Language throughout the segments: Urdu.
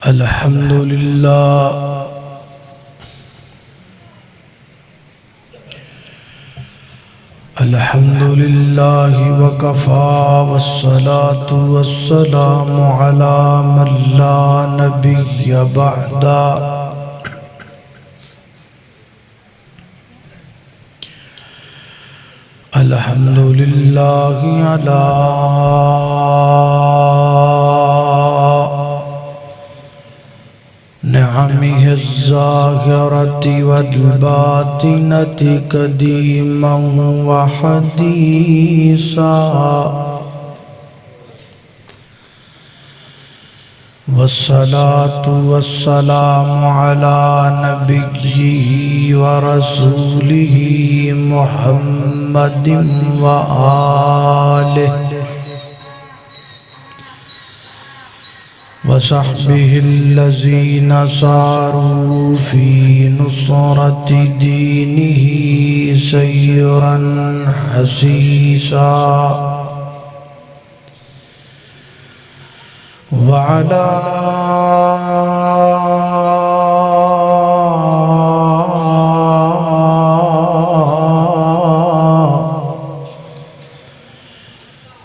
الحمد لله الحمد لله وكفى والصلاة والسلام على من لا نبي بعده الحمد لله على نعمه الظاهرة والباطنة قديما وحديثا والصلاة والسلام على نبيه ورسوله محمد وآله وصحبه الذين ساروا في نصرة دينه سيرا حسيسا وعلى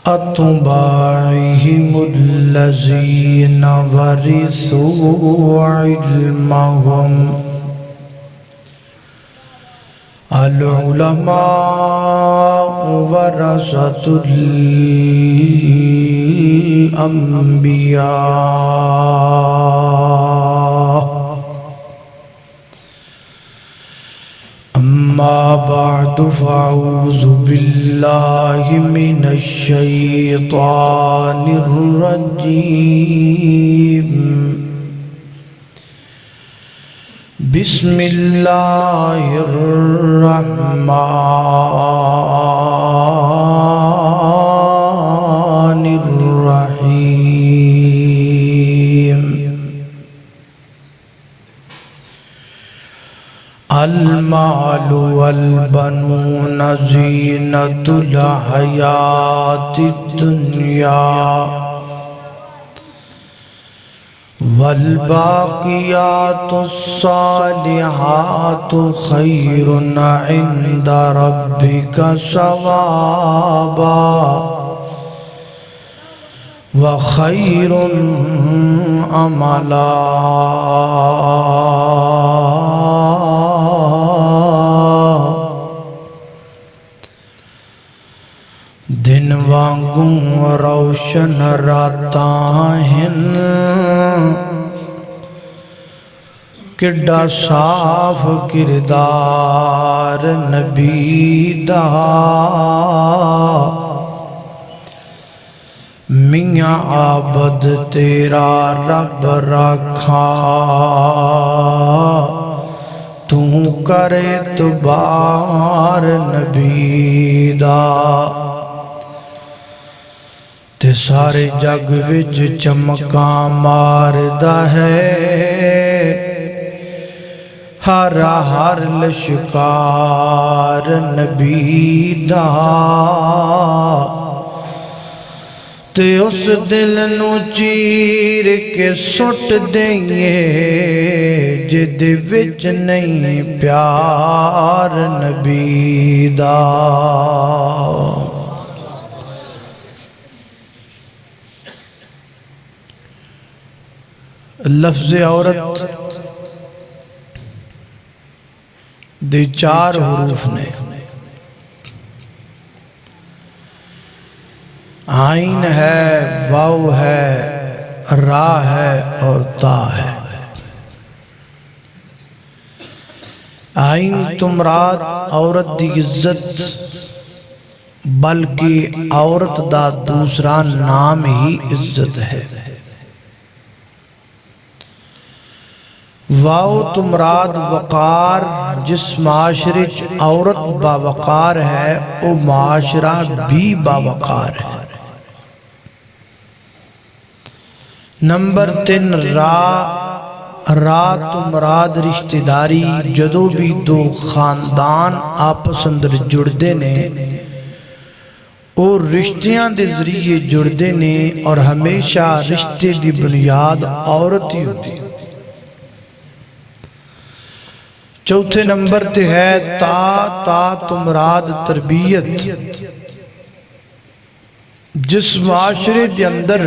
أتباعهم الذين ورثوا علمهم العلماء ورثة الأنبياء أما بعد فأعوذ بالله من الشيطان الرجيم بسم الله الرحمن الرحيم المال والبنون زينة الحياة الدنيا والباقيات الصالحات خير عند ربك ثوابا وخير املا دن وانگوں روشن راتاں ہن کڈا صاف کردار نبی دا میاں عابد تیرا رب رکھا تو کرے اعتبار نبی دا تے سارے جگ وچ چمکاں ماردا ہے ہر ہر لشکار نبی دا تے اس دل نو چیر کے سٹ دئیے جد وچ نہیں پیار نبی دا لفظ عورت دے 4 حروف نے عین ہے واو ہے را ہے اور تا ہے عین تمراد عورت دی عزت بلکہ عورت دا دوسرا نام ہی عزت ہے واو تمراد وقار جس معاشرے عورت باوقار ہے او معاشرہ بھی باوقار ہے نمبر 3 را تمراد رشتہ داری جدو بھی دو خاندان آپس اندر جڑ دے نے وہ رشتیاں دے ذریعے جڑتے نے اور ہمیشہ رشتے دی بنیاد عورت ہی ہوتی. چوتھے نمبر تے ہے تا مراد تربیت. جس معاشرے دے اندر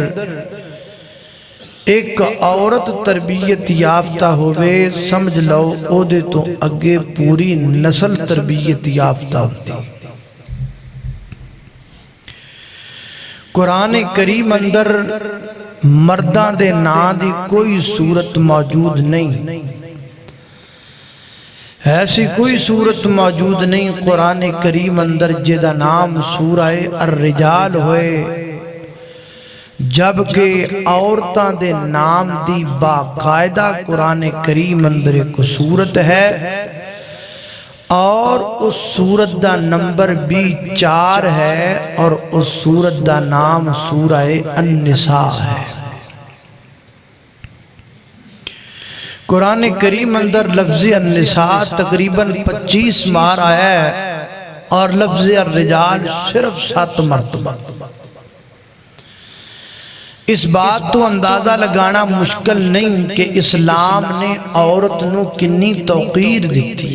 ایک عورت تربیت یافتہ ہوئے سمجھ لو او دے تو اگے پوری نسل تربیت یافتہ ہوتی. قرآن کریم اندر مرداں دے نا دی کوئی صورت موجود نہیں، ایسی کوئی صورت موجود نہیں قرآن کریم اندر جدا نام سورہ الرجال ہوئے، جبکہ عورتاں دے نام دی باقاعدہ قرآن کریم اندر ایک صورت ہے اور اس صورت دا نمبر بھی 4 ہے اور اس صورت دا نام سورہ النساء ہے. قرآن کریم اندر لفظ النساء تقریباً 25 بار آیا ہے اور لفظ الرجال صرف 7 مرتبہ. اس بات تو اندازہ لگانا مشکل نہیں کہ اسلام نے عورت نو کنی توقیر دیتی.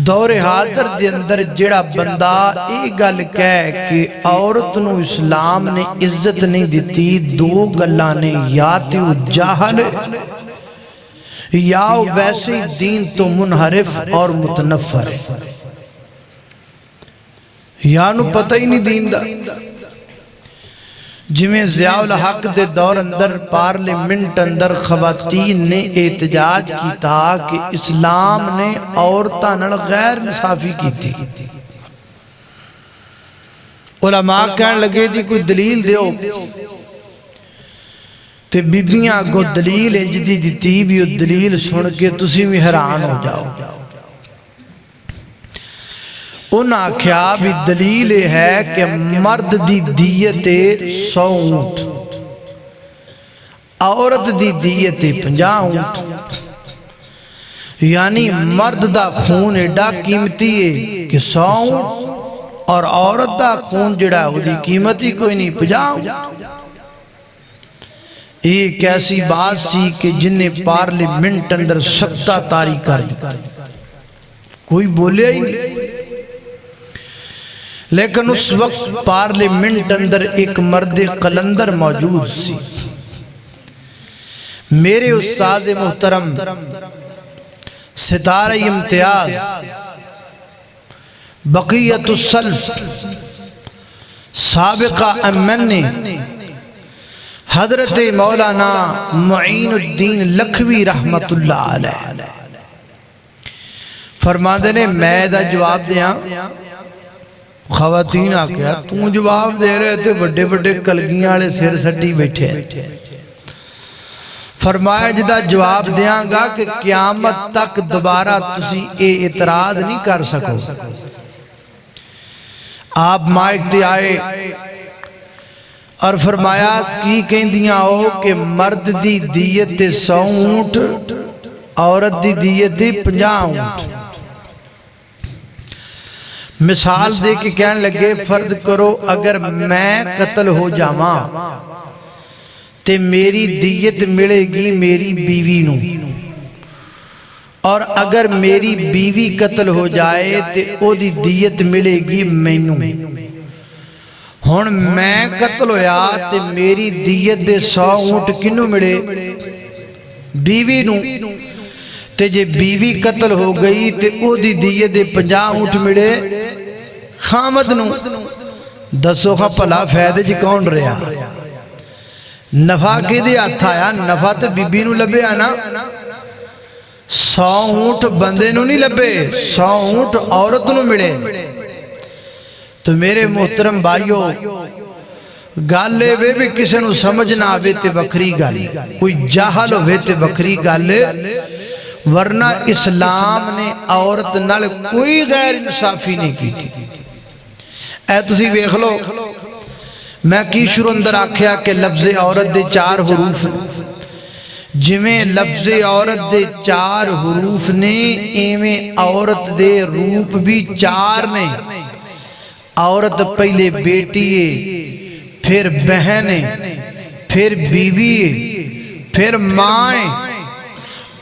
دور حاضر دے اندر جڑا بندہ ایک گل کہے کہ عورت نو اسلام نے عزت نہیں دیتی، 2 گلاں نے، یا تے وہ جاہل یا ویسے دین تو منحرف اور متنفر ہے، یا نو پتہ ہی نہیں دین دا. جمیں ضیاء الحق دے دور اندر پارلیمنٹ اندر خواتین نے احتجاج کیتا کہ اسلام نے عورتاں نال غیر انصافی کی تھی. علماء کہنے لگے دی کوئی دلیل دیو تے بیبیاں کو دلیل انجدی دیتی بھی وہ دلیل سن کے تسی بھی حیران ہو جاؤ. ان آکھیا بھی دلیل ہے کہ مرد دی دیت 100 اونٹ، عورت دی دیت 50 اونٹ. یعنی مرد دا خون ایڈا قیمتی ہے کہ 100 اونٹ اور عورت دا خون جڑا ہو دی قیمتی کوئی نہیں 50 اونٹ. ایک ایسی بات سی کہ جنہیں پارلیمنٹ اندر سکتہ تاری کر دی، کوئی بولے ہی نہیں. لیکن اس وقت پارلیمنٹ اندر ایک مرد قلندر موجود سی. میرے استاد محترم ستارہ امتیاز بقیت السلف سابقہ امن نے حضرت مولانا معین الدین لکھوی رحمت اللہ علیہ فرماندے نے میں دا جواب دیا. خواتین آکھیا توں جواب دے رہے تھے بڑے بڑے کلگیاں والے سر سٹی بیٹھے. فرمایا جدا جواب دیاں گا کہ قیامت تک دوبارہ تسی اے اعتراض نہیں کر سکو. آپ مائک تے آئے اور فرمایا کی کہندیاں ہو کہ مرد دی دیت 100 اونٹ عورت دی دیت 50 اونٹ. مثال دے کے کہنے لگے فرض کرو اگر میں قتل ہو جاواں تے میری دیت ملے گی میری بیوی نو، اور اگر میری بیوی قتل ہو جائے تے او دی دیت ملے گی مینوں. ہن میں قتل ہویا تے میری دیت دے 100 اونٹ کنوں ملے؟ بیوی نو. تے جے بیوی قتل ہو گئی تے او دی دیت دے 50 اونٹ ملے خامد نو. دسو خواہ پلا فیدے جی کون رہا؟ نفع کے دے ہاتھ آیا؟ نفع تے بی بی نو لبے آنا. 100 اونٹ بندے نو نہیں لبے، 100 اونٹ عورت نو ملے. تو میرے محترم بھائیو گالے وے بھی کسے نو سمجھ نہ آوے تے وکری گالے، کوئی جاہل ہوئے تے وکری گالے. ورنہ اسلام نے عورت نال کوئی غیر انصافی نہیں کی تھی. اے تسی ویکھ لو میں کی شروع اندر آکھیا کہ لفظ عورت دے 4 حروف، جویں لفظ عورت دے 4 حروف نے ایویں عورت دے روپ بھی 4 نے. عورت پہلے بیٹی ہے، پھر بہن ہے، پھر بیوی ہے، پھر ماں ہے،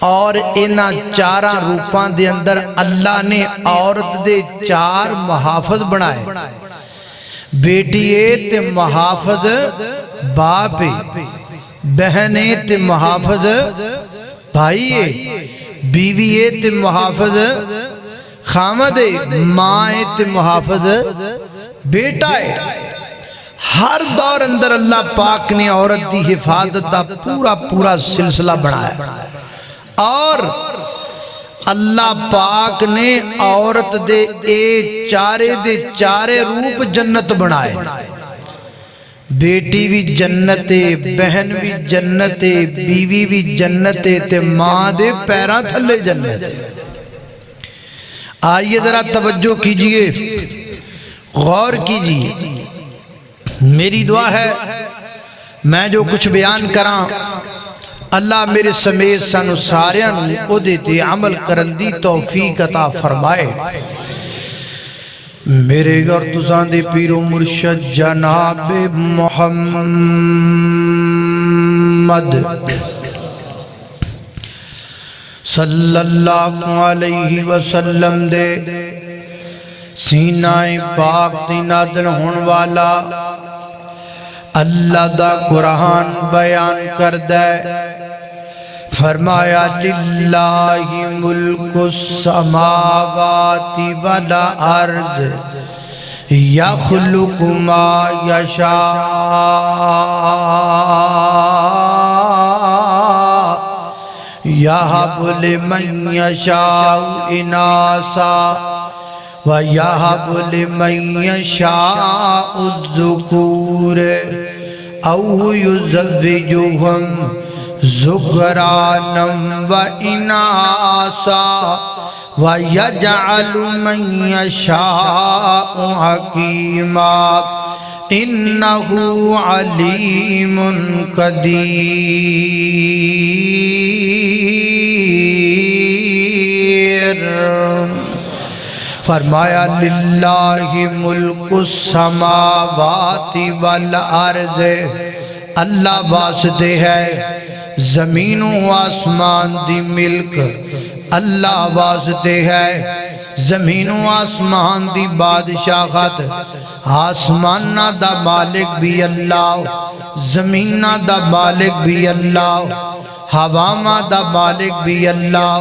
اور انہاں چاراں روپاں دے اندر اللہ نے عورت دے چار محافظ بنائے۔ بیٹی ہے تے محافظ باپ ہے، بہن ہے تے محافظ بھائی ہے، بیوی ہے تے محافظ خامد ہے، ماں ہے تے محافظ بیٹا ہے۔ ہر دور اندر اللہ پاک نے عورت دی حفاظت دا پورا سلسلہ بنایا، اور اللہ پاک نے عورت دے چارے روپ جنت بنائے۔ بیٹی بھی جنت ہے، بہن بھی جنت ہے، بیوی بھی جنت ہے، تے ماں دے پیراں تھلے جنت ہے۔ آئیے ذرا توجہ کیجئے، غور کیجئے۔ میری دعا ہے میں جو کچھ بیان کراں اللہ میرے سمیت سانو ساریاں او دیتے عمل کرن دی توفیق عطا فرمائے۔ میرے گھر تساں دے پیر و مرشد جناب محمد صلی اللہ علیہ وسلم دے سینہ پاک دی نازل ہون والا اللہ دا قرآن بیان کر دے، فرمایا للہ ملک السماوات والارض یخلق ما یشاء یہب لمن یشاء اناسا وَيَهَبُ لِمَن يَشَاءُ الذُّكُورَ أَوْ يُزَوِّجُهُمْ ذُكْرَانًا وَإِنَاثًا وَيَجْعَلُ مَن يَشَاءُ حَكِيمًا إِنَّهُ عَلِيمٌ قدیر۔ فرمایا للہ ملک السماوات والارض، اللہ واسطے ہے زمین و آسمان دی ملک، اللہ واسطے ہے زمین و آسمان دی بادشاہت، آسمانہ دا مالک بھی اللہ، زمینہ دا مالک بھی اللہ، ہواما دا مالک بھی اللہ،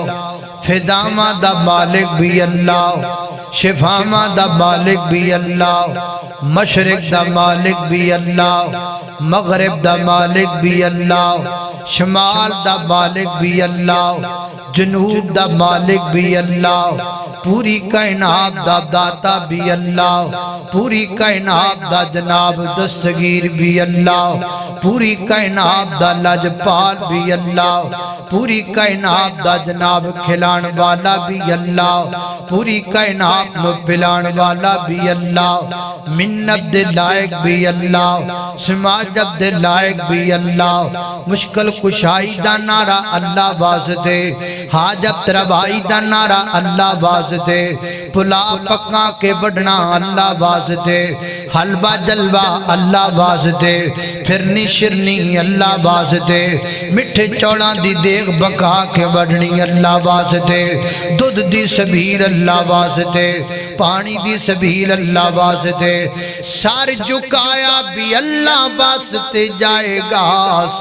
فدامہ دا مالک بھی اللہ، شفامہ دا مالک بھی اللہ، مشرق دا مالک بھی اللہ، مغرب دا مالک بھی اللہ، شمال دا مالک بھی اللہ، جنوب دا مالک بھی اللہ، پوری کائنات دا داتا بھی اللہ، پوری کائنات دا جناب دستگیر بھی اللہ، پوری کائنات دا لجپال بھی اللہ، پوری کائنات دا جناب کھلان والا بھی اللہ، پوری کائنات نو پلان والا بھی اللہ، منت دے لائق بھی اللہ، سماجب دے لائق بھی اللہ، مشکل کشائی دا نعرہ اللہ واسطے، حاجت روائی دا نعرہ اللہ واسطے، پلا پکا کے بڑھنا اللہ واسطے، حلوہ جلوہ اللہ واسطے، پھرنی شرنی اللہ واسطے، مٹھے چوڑا دی دیکھ بکا کے بڑھنی اللہ واسطے، دودھ دی سبیل اللہ واسطے، پانی دی سبیل اللہ واسطے، سار جھکایا بھی اللہ واسطے جائے گا،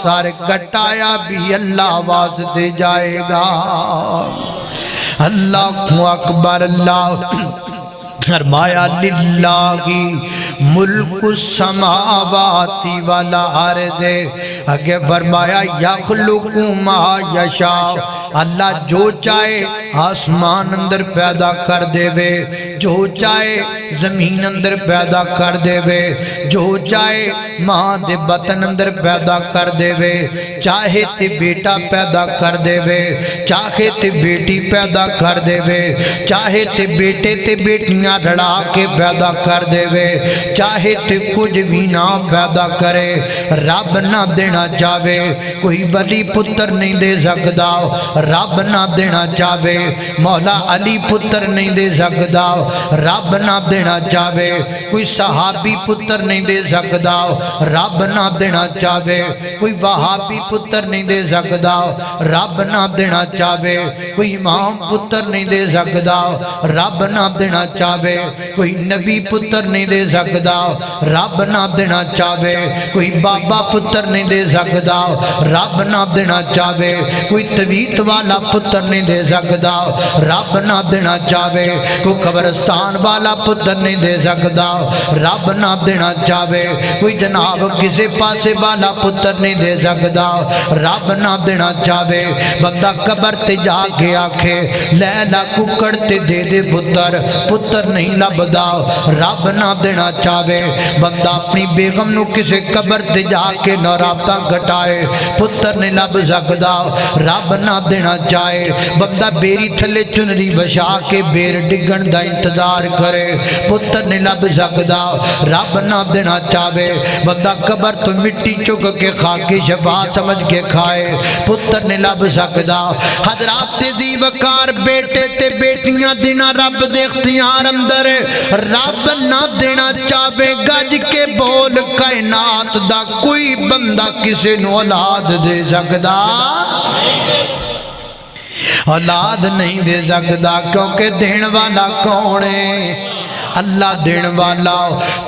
سار کٹایا بھی اللہ واسطے جائے گا۔ اللہ اکبر۔ اللہ فرمایا للہ ملک السماوات والارض، آگے فرمایا یخلق ما یشاء، اللہ جو چاہے آسمان اندر پیدا کر دے وے، جو چاہے زمین اندر پیدا کر دے وے، جو چاہے ماں دے بطن اندر پیدا کر دے وے، چاہے تے بیٹا پیدا کر دے وے، چاہے تے بیٹی پیدا کر دے وے، چاہے تے بیٹے تے بیٹیاں رڑا کے پیدا کر دے وے، چاہے تے کچھ بھی نہ پیدا کرے، رب نہ دینا چاہے کوئی ولی پتر نہیں دے سکتا، رب نہ دینا چاہے مولا علی پتر نہیں دے سکدا رب نہ دینا چاہے کوئی صحابی پتر نہیں دے سکدا رب نہ دینا چاہے کوئی وہابی پتر نہیں دے سکدا رب نہ دینا چاہے کوئی امام پتر نہیں دے سکدا رب نہ دینا چاہے کوئی نبی پتر نہیں دے سکدا رب نہ دینا چاہے کوئی بابا پتر نہیں دے سکدا رب نہ دینا چاہے کوئی تویت والا پتر نہیں دے سکدا رب نہ دینا چاہے کوئی قبرستان والا پتر نہیں دے سکدا رب نہ دینا چاہے کوئی جناب کسی پاسے والا پتر نہیں دے سکدا رب نہ دینا چاہے بندہ قبر تے جا کے آکھے لیلا ککڑ تے دے دے پتر پتر نہیں لبدا رب نہ دینا چاہے بندہ اپنی بیگم نو کسی قبر تے جا کے نہ رابطہ گھٹائے پتر نہیں لب سکدا رب نہ دینا چاہے بندہ بیری تھلے چنری بشا کے بیر ڈگن دا انتظار کرے پتر نہیں لب سکدا رب نہ دینا چاہے بندہ قبر تو مٹی چک کے کھا کے شفاعت سمجھ کے کھائے پتر نہیں لب سکدا حضرات دی وقار بیٹے تے بیٹیاں دینا رب دے اختیار اندر رب نہ دینا چاہے گج کے بول کائنات دا کوئی بندہ کسی نو اولاد دے سکدا اولاد نہیں دے سکدا کیونکہ دین والا کون ہے اللہ دین والا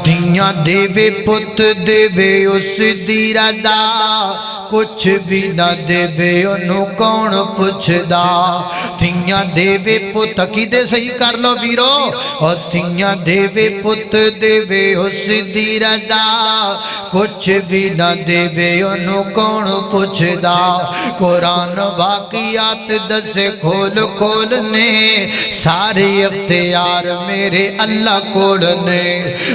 دھیاں دے وے پت دے وے اس دی رضا کچھ بھی نہ دے وے انہوں کون پوچھدا دھیاں دے وے پت عقیدے صحیح کر لو ویرو اور دھیاں دے وے پت دے وے اس دی رضا کچھ بھی نہ دے وے انہوں کون پوچھدا قرآن واقعات دسے کھول کھولنے سارے اختیار میرے اللہ کوڑنے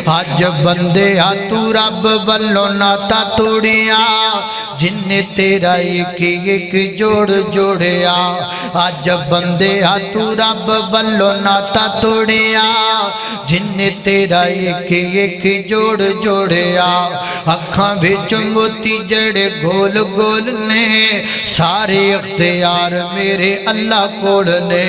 آج بندے تو رب والو ناتا توڑیا جن نے تیرا ایک جوڑ جوڑیا آج بندے تو رب والو ناتا توڑیا جن نے تیرا ایک جوڑ جوڑیا اکھاں بچ موتی جڑے گول گول نے سارے اختیار میرے اللہ کوڑنے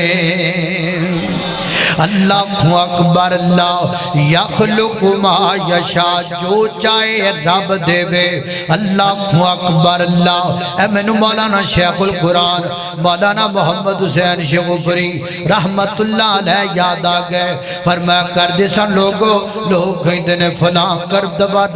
اللہ اکبر اللہ یخلق ما یشاء جو چاہے رب دے وے اللہ اکبر اللہ اے میں مولانا شیخ القرآن مولانا محمد حسین شیخوپری رحمت اللہ علیہ یاد آ گئے فرمایا کر دے سن لوگ کہیں دینے فلاں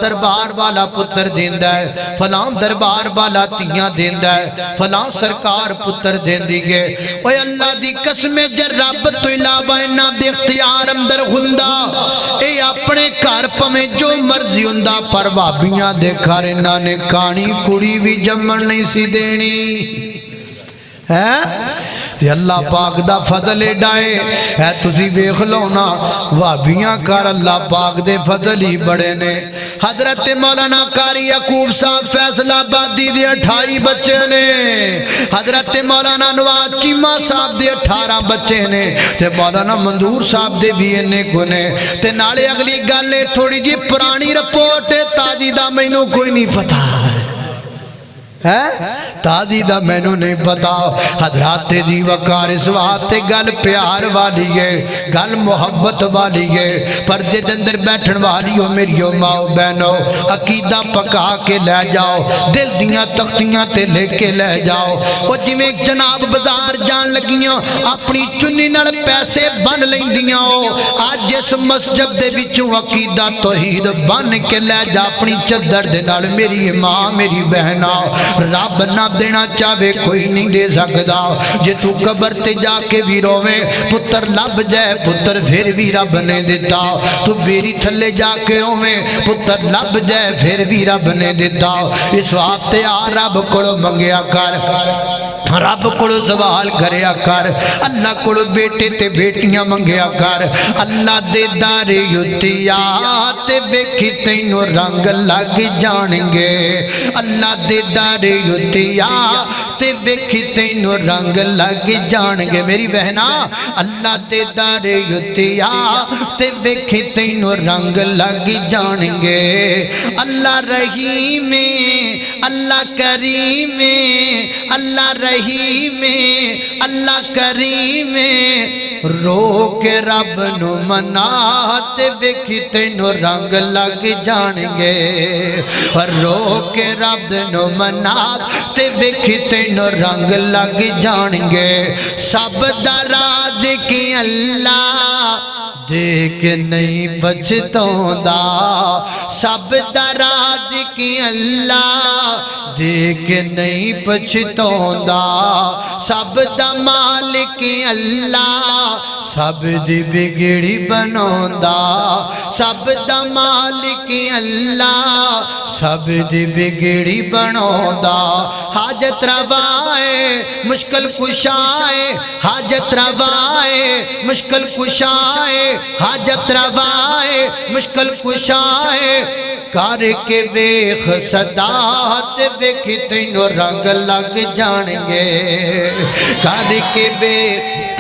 دربار والا پتر دیندہ ہے فلاں دربار والا تیاں دیندہ ہے فلاں سرکار پتر دیندی گے اوہ اللہ دی قسم جر رب تو علاوہ انہاں دے اختیار اندر ہندہ اے اپنے کار پمیں جو مرضی ہندہ پر بابیاں دے کھارنہ نے کانی کڑی بھی جمن نہیں سی دینی ہے تے اللہ پاک دا فضل ڈائے ہے تسی بیخ لونا وابیاں کار اللہ پاک دے فضل ہی بڑے نے حضرت مولانا قاری یعقوب صاحب فیصلہ آبادی دے 28 بچے نے حضرت مولانا نواز چیمہ صاحب دے 18 بچے نے تے مولانا منظور صاحب دے بھی انہیں کونے تے نالے اگلی گالے تھوڑی جی پرانی رپورٹ تاجی دا مینوں کوئی نہیں پتا تازی دا میں نو نہیں پتا حضرات دی وقار اس واسطے گل پیار والی ہے گل محبت والی ہے پردے اندر بیٹھن والی ہو میری ماں بہنو عقیدہ پکا کے لے جاؤ دل دیاں تختیاں تے لے کے لے جاؤ وہ جی میں جناب بازار جان لگیاں اپنی چنی نال پیسے بن لیندیاں ہو آج جس مسجد دے وچوں عقیدہ توحید بن کے لے جا اپنی چدر دے نال میری ماں میری بہنا رب نہ دینا چاہے کوئی نہیں دے سکدا جے تو قبر تے جا کے بھی روے پتر لب جائے پتر پھر بھی رب نے دیتا تو بیری تھلے جا کے ہوے پتر لب جائے پھر بھی رب نے دیتا اس واسطے آ رب کولو منگیا کر رب کولو سوال کریا کر اللہ کولو بیٹے تے بیٹیاں منگیا کر اللہ دے دار یوتیا تے ویکھی تینوں رنگ لگ جان گے اللہ دے دار یوتیا تے ویکھی تینوں رنگ لگ جان گے میری بہنا اللہ دے دار یوتیا تے ویکھی تینوں رنگ لگ جان گے اللہ رحیم اللہ کریم اللہ رحیم اللہ کریم رو کے رب نو منا تے ویکھی تینوں رنگ لگ جان گے رو کے رب نو منا تے ویکھی تینوں رنگ لگ جان گے سب دا راز کی اللہ دیکھ نہیں بچتاوندا سب دا راز کی اللہ دیکھ نہیں پچھتاوندا سب دا مالک اللہ سب دی بگڑی بناوندا سب دا مالک اللہ سب دی بگڑی بناوندا حاجت روائے مشکل کشائے حاجت روائے مشکل کشائے حاجت روائے مشکل کشائے کر کے ویخ صدات ویکھی تینوں رنگ لگ جان گے کر کے ویخ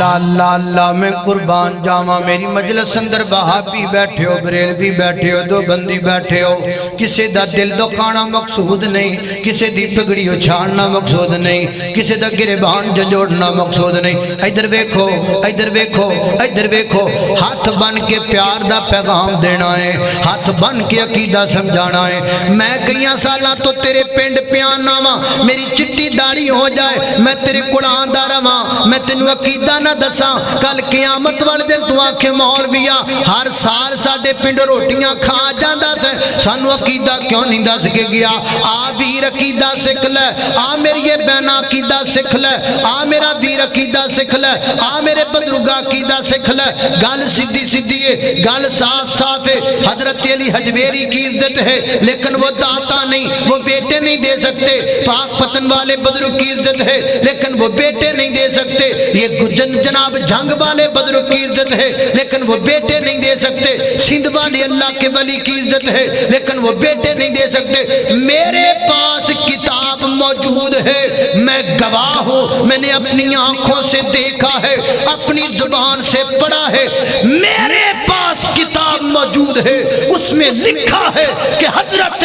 اللہ اللہ اللہ میں قربان جاواں میری مجلس اندر وہابی بیٹھے ہو بریلوی بیٹھے ہو دو بندی بیٹھے ہو کسی دا دل دکھانا مقصود نہیں کسی دی پگڑی اچھالنا مقصود نہیں کسی دا گریبان ججوڑنا مقصود نہیں ادھر ویکھو ادھر ویکھو ادھر ویکھو ہاتھ بن کے پیار دا پیغام دینا ہے ہاتھ بن کے عقیدہ سمجھانا ہے میں کئیاں سالاں تو تیرے پنڈ پیانا وا میری چٹی داڑھی ہو جائے میں تیرے قرآن دا رواں میں تینوں عقیدہ نہ دساں کل قیامت والے دن تو آنکھیں مولویا ہر سال ساڈے پنڈ روٹیاں کھا جاندا سے سانو عقیدہ کیوں نہیں دس کے گیا آ ویر عقیدہ سکھ لے آ میری یہ بہنا عقیدہ سکھ لے آ میرا ویر عقیدہ سکھ لے آ میرے بدرگا عقیدہ سکھ لے گل سیدھی سیدھی ہے گل صاف صاف ہے حضرت علی حجویری کی عزت ہے لیکن وہ داتا نہیں وہ بیٹے نہیں دے سکتے پاک پتن والے بدرگ کی عزت ہے لیکن وہ بیٹے نہیں دے سکتے یہ جناب جنگ والے بدرگ کی عزت ہے لیکن وہ بیٹے نہیں دے سکتے سندھ والے اللہ کے ولی کی عزت ہے لیکن وہ بیٹے نہیں دے سکتے میرے پاس کتاب موجود ہے میں گواہ ہوں میں نے اپنی آنکھوں سے دیکھا ہے اپنی زبان سے پڑھا ہے میرے پاس کتاب موجود ہے اس میں لکھا ہے کہ حضرت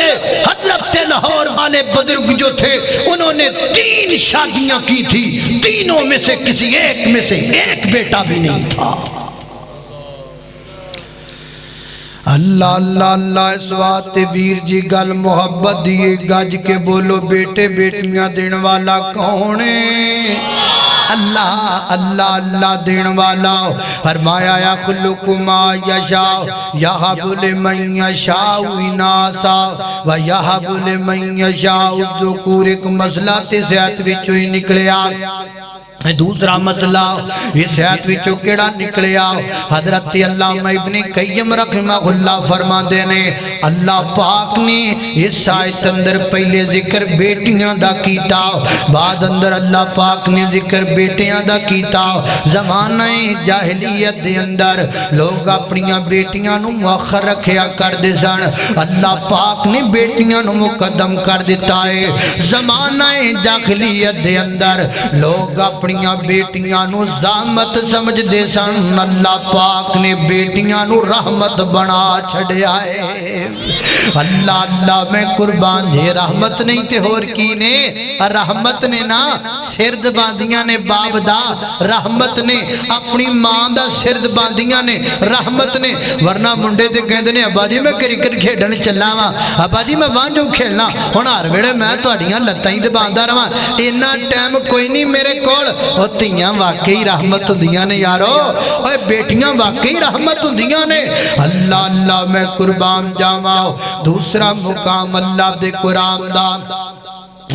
لاہور والے بدرگ جو تھے انہوں نے 3 شادیاں کی تھی تینوں میں سے کسی ایک میں سے ایک بیٹا بھی نہیں تھا اللہ اللہ اللہ اس واسطے ویر جی گل محبت دیئے گج کے بولو بیٹے بیٹیاں دین والا کون ہے اللہ اللہ اللہ دین والا فرمایا یا خلق ما یشاء یہب لمن یشاء اناسا و یہب لمن یشاء الذکور ایک مسئلہ تے صحت وچوں ہی نکلیا دوسرا مسئلہ اس حیات وچوں کیڑا نکلیا حضرت علامہ ابن قیم رحمہ اللہ فرما دینے اللہ پاک نے اس آیت اندر پہلے ذکر بیٹیاں دا کیتا بعد اندر اللہ پاک نے ذکر بیٹیاں دا کیتا زمانہ جاہلیت دے اندر لوگ اپنیاں بیٹیاں نو مؤخر رکھیا کر دے سن اللہ پاک نے بیٹیاں نو مقدم کر دیتا ہے زمانہ جاہلیت دے اندر لوگ اپنی بیٹیاں نو زامت سمجھ دے سن اللہ پاک نے بیٹیاں نو رحمت بنا چھڑیا ہے اللہ اللہ میں قربان دے رحمت نہیں تے ہور کی نے رحمت نے نا سرد باندیاں نے باب دا رحمت نے اپنی ماں دا سرد باندیاں نے رحمت نے ورنہ منڈے تے کہندے نے ابا جی میں کرکٹ کھیڈن چلا وا ابا جی میں وانجو کھیلنا ہن ہر ویلے میں تہاڈیاں لتاں ہی تے باندھا رہواں اینا ٹائم کوئی نہیں میرے کول او تیاں واقعی رحمت ہوندیاں نے یارو اوے بیٹیاں واقعی رحمت ہوندیاں نے اللہ اللہ میں قربان جاواں دوسرا مقام اللہ دے قرآن دا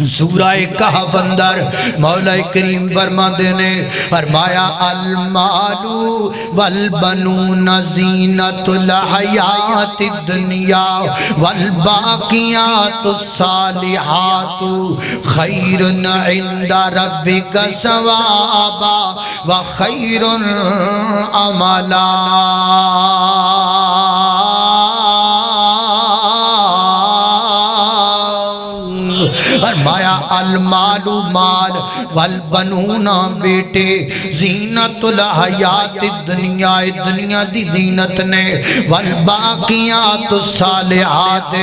سورہ کہف اندر مولا کریم فرما دینے فرمایا المالو والبنون زینت الحیات الدنیا والباقیات الصالحات خیر عند ربک ثوابا وخیر عملا فرمایا المال مال والبنون بیٹے زینت الحیات الدنیا دنیا دی زینت نے والباقیات الصالحات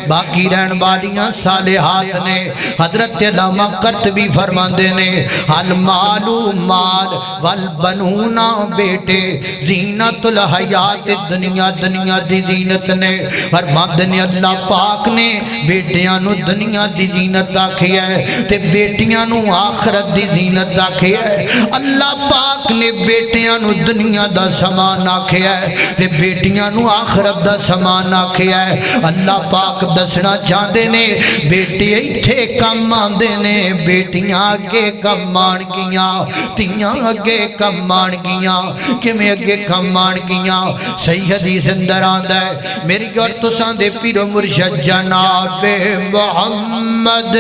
باقی رہن والیاں صالحات نے حضرت علامہ قرطبی فرماندے نے المال مال والبنون بیٹے زینت الحیات الدنیا دنیا دی زینت نے فرماندے نے اللہ پاک نے بیٹیاں نو دنیا دی زینت آکھی ہے تے بیٹیاں نو آخرت دی زینت آکھی ہے اللہ پاک نے بیٹیاں نو دنیا دا سامان آکھی ہے تے بیٹیاں نو آخرت دا سامان آکھی ہے اللہ پاک دسنا چاہتے نے بیٹے ایتھے کم آندے نے بیٹیاں اگے کم آن گیاں تیاں اگے کم آن گیاں کمیں اگے کم آن گیاں صحیح حدیث اندر آندہ ہے میری گھر تو ساندے پیر و مرشد جناب محمد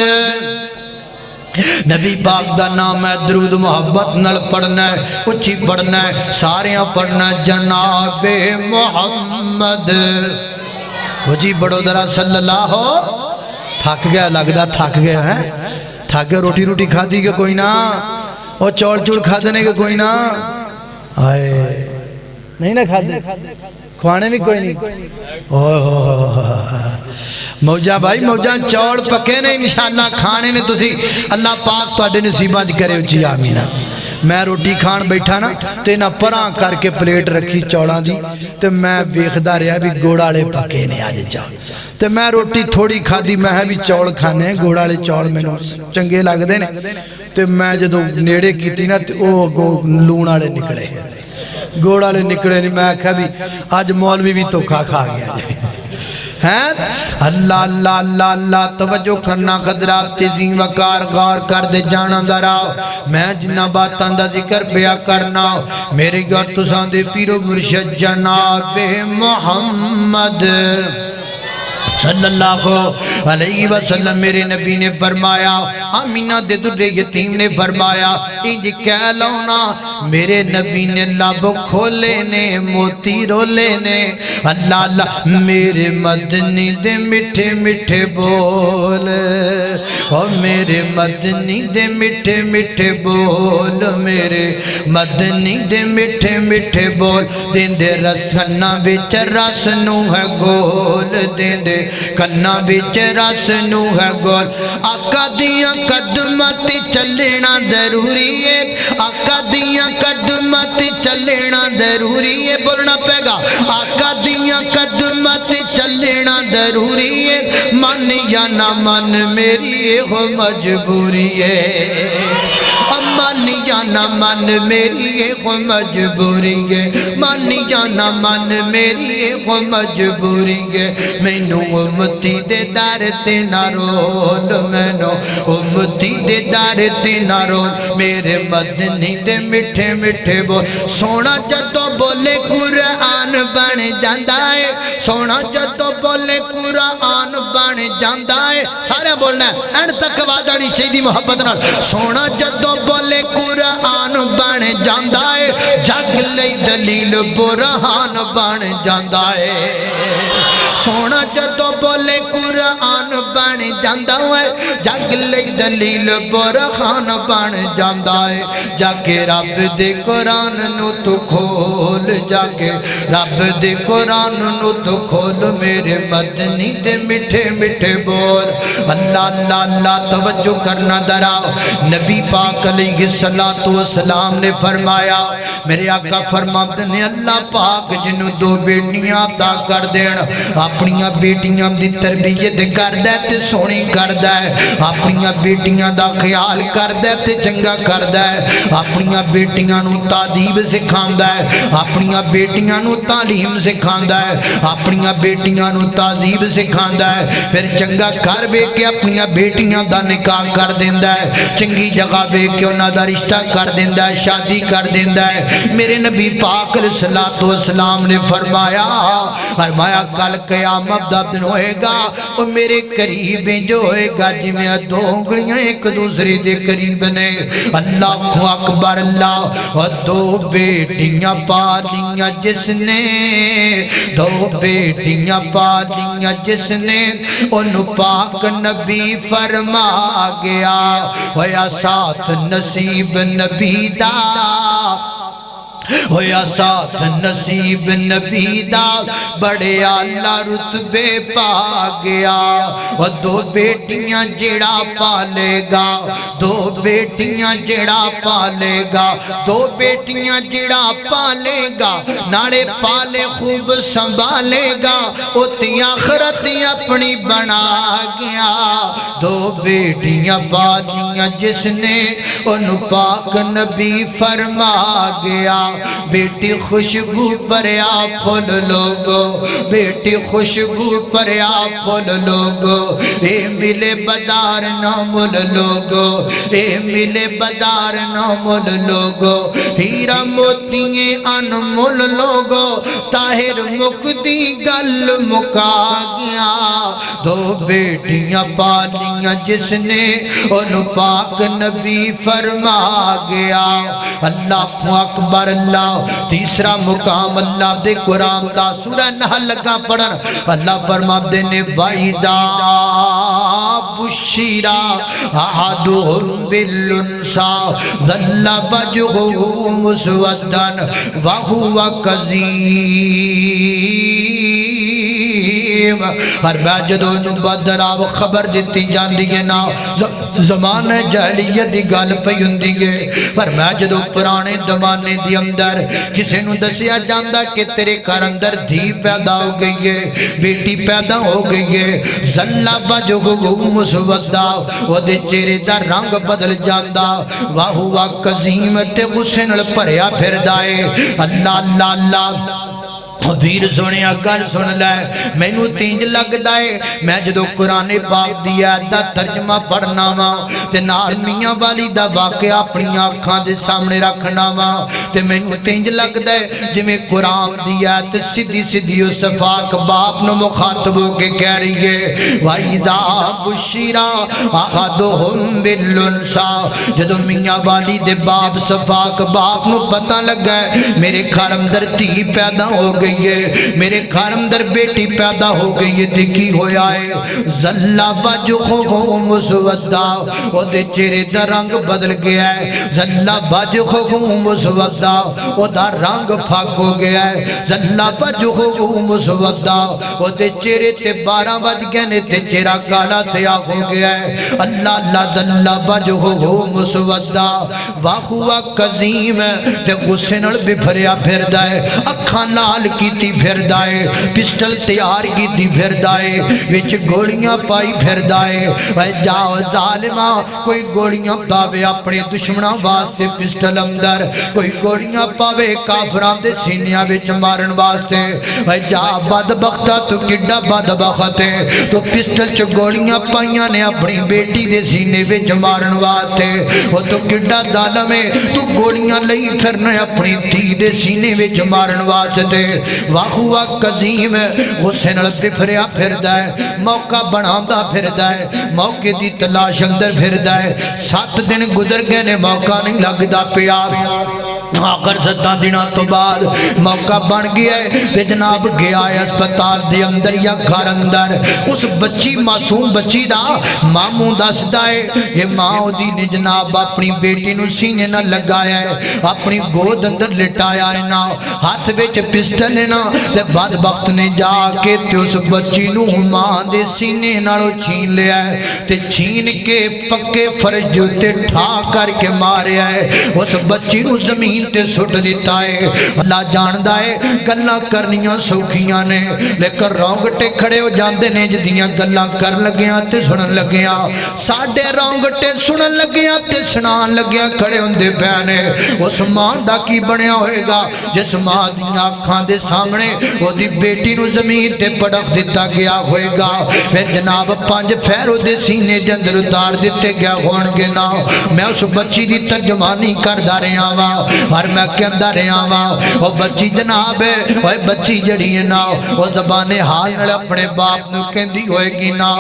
نبی پاک دا نام ہے درود محبت نل پڑھنا ہے اچھی پڑھنا ہے ساریاں پڑھنا ہے جناب محمد وہ جی بڑو ذرا صلی اللہ ہو تھک گیا لگدا تھک گیا ہے تھک گیا روٹی روٹی کھا دی کہ کوئی نہ وہ چوڑ چوڑ کھا دینے کہ کوئی نہ آئے نہیں نہ کھا دے کھوانے بھی کوئی نہیں موجہ بھائی موجہ چوڑ پکے نے انشاءاللہ کھانے نے تسی اللہ پاک تو اڈے نصیبہ جی کرے اچھی آمینہ میں روٹی کھان بیٹھا نا تو انہا پران کر کے پلیٹ رکھی چوڑا دی تو میں ویخدہ رہا بھی گوڑاڑے پکے نے آجے چاہ تو میں روٹی تھوڑی کھا دی میں بھی چوڑ کھانے گوڑاڑے چوڑ میں چنگے لگ دے نے تو میں جدو نیڑے کی تھی نا تو وہ لوناڑے نکڑے گوڑاڑے نکڑے نہیں میں کہا بھی آج مولوی بھی تو کھا گیا اللہ اللہ اللہ اللہ توجہ کرنا قدرات تیزین وقار غار کر دے جانا دراؤ میں جنہ باتاں دا ذکر بیا کرنا میرے گھر تو ساندے پیر و مرشد جناب محمد صلی اللہ علیہ وسلم میرے نبی نے فرمایا آمینہ دے در یتیم نے فرمایا انج کہہ لونا میرے نبی نے لب کھولے نے موتی رولے نے اللہ اللہ میرے مدنی دے مٹھے مٹھے بول اور میرے مدنی دے مٹھے مٹھے بول میرے مدنی دے مٹھے مٹھے بول دین دے رس کھنا وچ رس نو ہے گول دین دے کنا وچ رس نو ہے گول آقا دیاں قدمت چلنا ضروری ہے آقا دیاں قدمت چلنا ضروری ہے بولنا پے گا آقا دیاں قدمت چلنا ضروری ہے من یا نہ من میری یہ مجبوری ہے من یا نہ من میری ایک مجبوری ہے من یا نہ من میری ایک مجبوری ہے میں نو امتی دے دار تے نہ رول میں نو امتی دے دار تے نہ رول میرے مدنی دے مٹھے مٹھے بول سونا جدو بولے قرآن بن جاندہ ہے سونا جدو بولے قرآن بن جاندہ ہے سارے بولنا ہے اینڈ تک وعدہ چاہیے محبت نال سونا جدو بولے قرآن بن جاندہ ہے جگ لئی دلیل برہان بن جاندہ ہے سونا جدو بولے قرآن بن جاندہ ہے جگ لئی دلیل برہان بن جاندہ ہے جا کے رب دے قرآن نو تو کھول جا کے رب دے قرآن نو تو کھول میرے مدنی دے مٹھے مٹھے بول اللہ اللہ اللہ توجہ کرنا دراؤ نبی پاک علیہ السلام نے فرمایا میرے آقا فرماتے نے اللہ پاک جنہوں دو بیٹیاں عطا کر دین اپنیاں بیٹیاں دی تربیت کر دے تے سونی کر دے اپنیاں بیٹیاں دا خیال کر دے تے چنگا کر دے اپنیاں بیٹیاں نو تعدیب سکھاندا ہے اپنیاں بیٹیاں نو تعلیم سکھاندا ہے اپنیاں بیٹیاں نو تعذیب سکھاندا ہے پھر چنگا کر بے کے اپنیاں بیٹیاں دا نکاح کر دیندا ہے چنگی جگہ بے کے انہاں دا رشتہ کر دیندا ہے شادی کر دیندا ہے میرے نبی پاک علیہ السلام نے فرمایا کل قیامت دا دن ہوئے گا اور میرے قریب جو ہوئے گا جویں دو انگلیاں ایک دوسرے دے قریب نے اللہ اکبر اللہ اور دو بیٹیاں پالیاں جس نے دو بیٹیاں پالیاں جس نے ان پاک نبی فرما گیا ہویا ساتھ نصیب نبی دا ہویا ساتھ نصیب نبی دا بڑے اعلیٰ رتبے پا گیا اور دو بیٹیاں جڑا پالے گا دو بیٹیاں جڑا پالے گا دو بیٹیاں جڑا پالے گا ناڑے پالے خوب سنبھالے گا اتی آخرت اپنی بنا گیا دو بیٹیاں پالیاں جس نے ان پاک نبی فرما گیا بیٹی خوشبو پریا پھول لوگو بیٹی خوشبو پریا پھول لوگو اے ملے بازار نہ مل لوگو اے ملے بازار نہ مل لوگو ہیرا موتیے انمول لوگو طاہر مکتی گل مکا گیا دو بیٹیاں پالیاں جس نے ان پاک نبی فرما گیا اللہ اکبر اللہ تیسرا مقام اللہ دے قرآن دا سورہ نحل لگا پڑھن اللہ فرما دینے وَإِذَا بُشِّرَ أَحَدُهُم بِالْأُنثَىٰ ظَلَّ وَجْهُهُ مُسْوَدًّا وَهُوَ كَظِيمٌ ہر جدوں نو بدراو خبر دیتی جاندی ہے نا زمانہ جاہلیت دی گل پئی ہوندی ہے پر میں جدوں پرانے زمانے دی اندر کسے نو دسیا جاندا کہ تیرے گھر اندر دھی پیدا ہو گئی ہے بیٹی پیدا ہو گئی ہے زلہ وجہہ مسودا او دے چہرے دا رنگ بدل جاندا واہوا قزیم تے غصے نال بھریا پھردا ہے اللہ اللہ اللہ ویر سونے گل سن لے مینوں تینج لگدا ہے میں جدوں قرآن پاک دی آیت دا ترجمہ پڑھنا وا تے نال میاں والی دا واقعہ اپنی آنکھاں دے سامنے رکھنا وا تے مینوں تینج لگدا ہے جویں قرآن دی آیت سیدھی سیدھی اس پاک باپ نو مخاطب ہو کے کہہ رہی ہے وَإِذَا بُشِّرَ أَحَدُهُم بِالْأُنثَىٰ جدوں میاں والی دے باپ صفاق باپ نو پتہ لگا ہے میرے گھر اندر دھی پیدا ہو گئی میرے گھر اندر بیٹی پیدا ہو گئی ہے تے کی ہویا ہے زلہ وجہہ مسودا او دے چہرے دا رنگ بدل گیا ہے زلہ وجہہ مسودا او دا رنگ پھاک ہو گیا ہے زلہ وجہہ مسودا او دے چہرے تے 12 بج گئے نے تے چہرہ کالا سیاہ ہو گیا ہے اللہ اللہ زلہ وجہہ مسودا واہوا قزیم تے غصے نال بھریا پھردا ہے اکھاں نال کیتی پھردا ہے پسٹل تیار کیتی پھردا ہے وچ گولیاں پائی پھردا ہے اے جاؤ ظالما کوئی گولیاں پاوے اپنے دشمناں واسطے پسٹل اندر کوئی گولیاں پاوے کافراں دے سینیاں وچ مارن واسطے اے جا بدبختا تو کڈا بدبخت ہے تو پسٹل چ گولیاں پائیاں نے اپنی بیٹی دے سینے وچ مارن واسطے او تو کڈا ظالم ہے تو گولیاں لئی پھرنا اپنی دھی دے سینے وچ مارن واسطے واہوا قزیم غصے نال بھریا پھردا ہے موقع بناوندا پھردا ہے موقع دی تلاش اندر پھردا ہے 7 دن گزر گئے نے موقع نہیں لگدا پیا آخر 7 دنوں تو بعد موقع بن گیا ہے تے جناب گیا ہے اسپتال دے اندر یا گھر اندر اس بچی معصوم بچی دا ماموں دسدا ہے یہ ماں دی نے جناب اپنی بیٹی نو سینے نہ لگایا ہے اپنی گود اندر لٹایا ہے نا ہاتھ وچ پسٹل ہے نا تے بدبخت نے جا کے تے اس بچی نو ماں دے سینے نالوں چھین لیا ہے تے چھین کے پکے فرج تے ٹھا کر کے ماریا ہے اس بچی نو زمین تے سٹ دیتا ہے اللہ جاندا ہے گلاں کرنیاں سوکھیاں نے لیکن رونگٹے کھڑے ہو جاندے نے جدیاں گلاں کر لگیاں تے سنن لگیاں ساڈے رونگٹے سنن لگیاں تے سنان لگیاں کھڑے ہوندے پے نے اس ماں دا کی بنیا ہوئے گا جس ماں دیاں اکھاں دے سامنے وہ دی بیٹی نو زمین تے پڑک دیتا گیا ہوئے گا پھر جناب 5 پھیرو دے سینے دے اندر اتار دیتے گیا ہون گے نا میں اس بچی دی ترجمانی کر دا رہا وا ہر میں کہندا رہا وا او بچی جناب اوے بچی جڑی ہے نا او زبان حال نال اپنے باپ نو کہندی ہوئے گی نا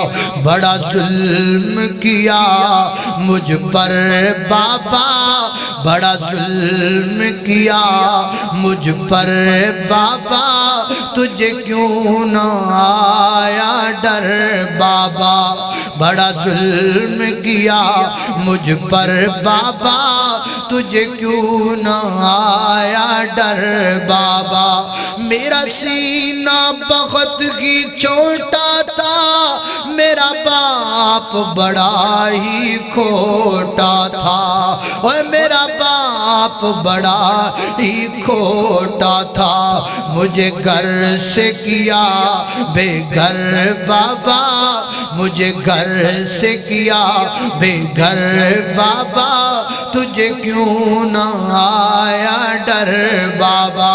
بڑا ظلم کیا مجھ پر بابا بڑا ظلم کیا مجھ پر بابا تجھے کیوں نہ آیا ڈر بابا بڑا ظلم کیا مجھ پر بابا تجھے کیوں نہ آیا ڈر بابا میرا سینہ بہت ہی چھوٹا تھا میرا باپ بڑا ہی کھوٹا تھا اور میرا باپ بڑا ہی کھوٹا تھا مجھے گھر سے کیا بے گھر بابا مجھے گھر سے کیا بے گھر بابا تجھے کیوں نہ آیا ڈر بابا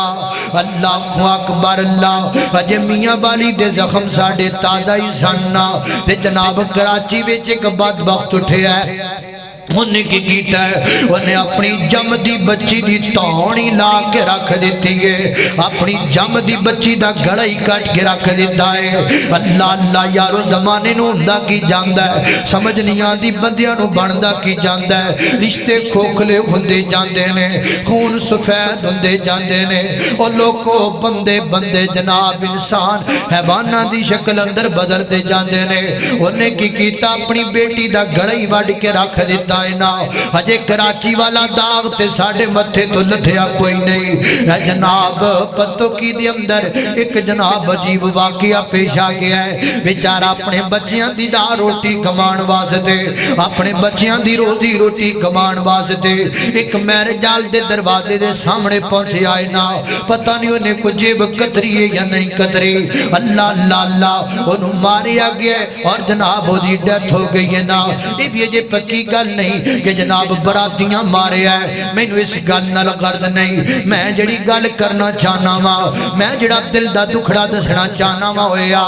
اللہ اکبر اللہ اجے میاں والی دے زخم ساڑے تازہ ہی سننا تے جناب کراچی وچ ایک بدبخت اٹھیا ہے انہیں کی کیتا ہے انہیں اپنی جم دی بچی دی تاؤنی لا کے رکھ دیتی ہے اپنی جم دی بچی دا گڑا ہی کٹ کے رکھ دیتا ہے اللہ اللہ یارو زمانے نو ہوندا کی جاندا ہے سمجھ نہیں آندی بندیاں نو بندا کی جاندا ہے رشتے کھوکھلے ہوندے جاندے نے خون سفید ہوندے جاندے نے او لوکو بندے بندے جناب انسان حیواناں دی شکل اندر بدلتے جاندے نے انہیں کی کیتا اپنی بیٹی دا گڑا ہی وڈ کے رکھ دیتا نا اجے کراچی والا داغ تے ساڑے متھے تو لتھیا کوئی نہیں جناب پتو کی دی اندر ایک جناب عجیب واقعہ پیش آ گیا ہے بیچارہ اپنے بچیاں دی دا روٹی کمان واسطے اپنے بچیاں دی روزی روٹی کمان واسطے ایک میر جال دے دروازے دے سامنے پہنچے آئے نا پتہ نہیں انہیں کچھ جیب قطری ہے یا نہیں قطری اللہ اللہ اللہ انہوں ماریا گیا اور جناب وہ دی ڈیتھ ہو گئی ہے نا یہ جے پکی گل نہیں کہ جناب براتیاں مارے ہے میں نو اس گل نال غرض نہیں میں جڑی گل کرنا چاہنا وا میں جڑا دل دا دکھڑا دسنا چاہنا وا ہویا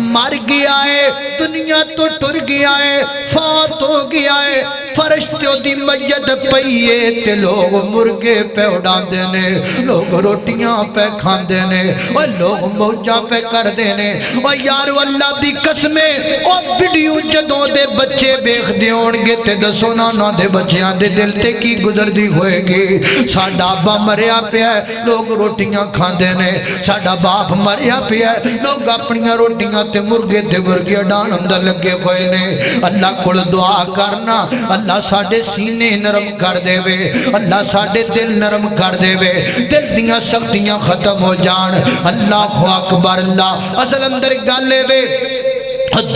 مر گیا ہے دنیا تو ٹر گیا ہے فوت ہو گیا ہے فرشتوں دی میت پئیے تے لوگ مرغے پہ اڑاندے نے لوگ روٹیاں پہ کھاندے نے اور لوگ موجاں پہ کردے نے اور یارو اللہ دی قسمیں اور ویڈیو جدوں دے بچے بیخ دے ہونگے تے دسو نا دے بچیاں دے دل تے کی گزر دی ہوئے گی ساڈا ابا مریا پیا ہے لوگ روٹیاں کھاندے نے ساڈا باپ مریا پیا ہے لوگ اپنیاں روٹیاں تے مرغے تے مرغے ڈان اندر لگے ہوئے نے اللہ کول دعا کرنا اللہ ساڑے سینے نرم کر دے وے اللہ ساڑے دل نرم کر دے وے دل دیاں سختیاں ختم ہو جان اللہ اکبر اللہ اصل اندر گالے وے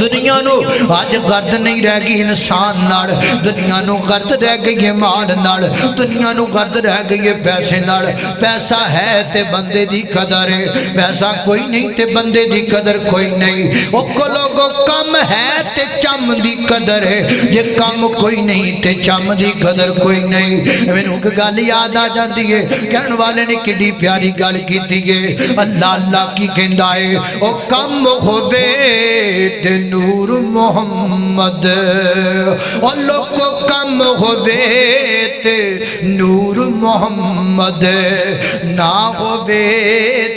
دنیا نو آج غرد نہیں رہ گئی انسان نار دنیا نو غرد رہ گئی مال نار دنیا نو غرد رہ گئی پیسے نار پیسہ ہے تے بندے دی قدر ہے پیسہ کوئی نہیں تے بندے دی قدر کوئی نہیں وہ کو لوگوں کم ہے تے چم دی قدر ہے جے کم کوئی نہیں تے چم دی قدر کوئی نہیں میں نو گل یاد آ جاندی ہے کہن والے نے کڈی پیاری گل کیتی ہے اللہ اللہ کی کہندا ہے او کم ہوے نور محمد اور لوگ کو کم ہوئے تے نور محمد نہ ہوئے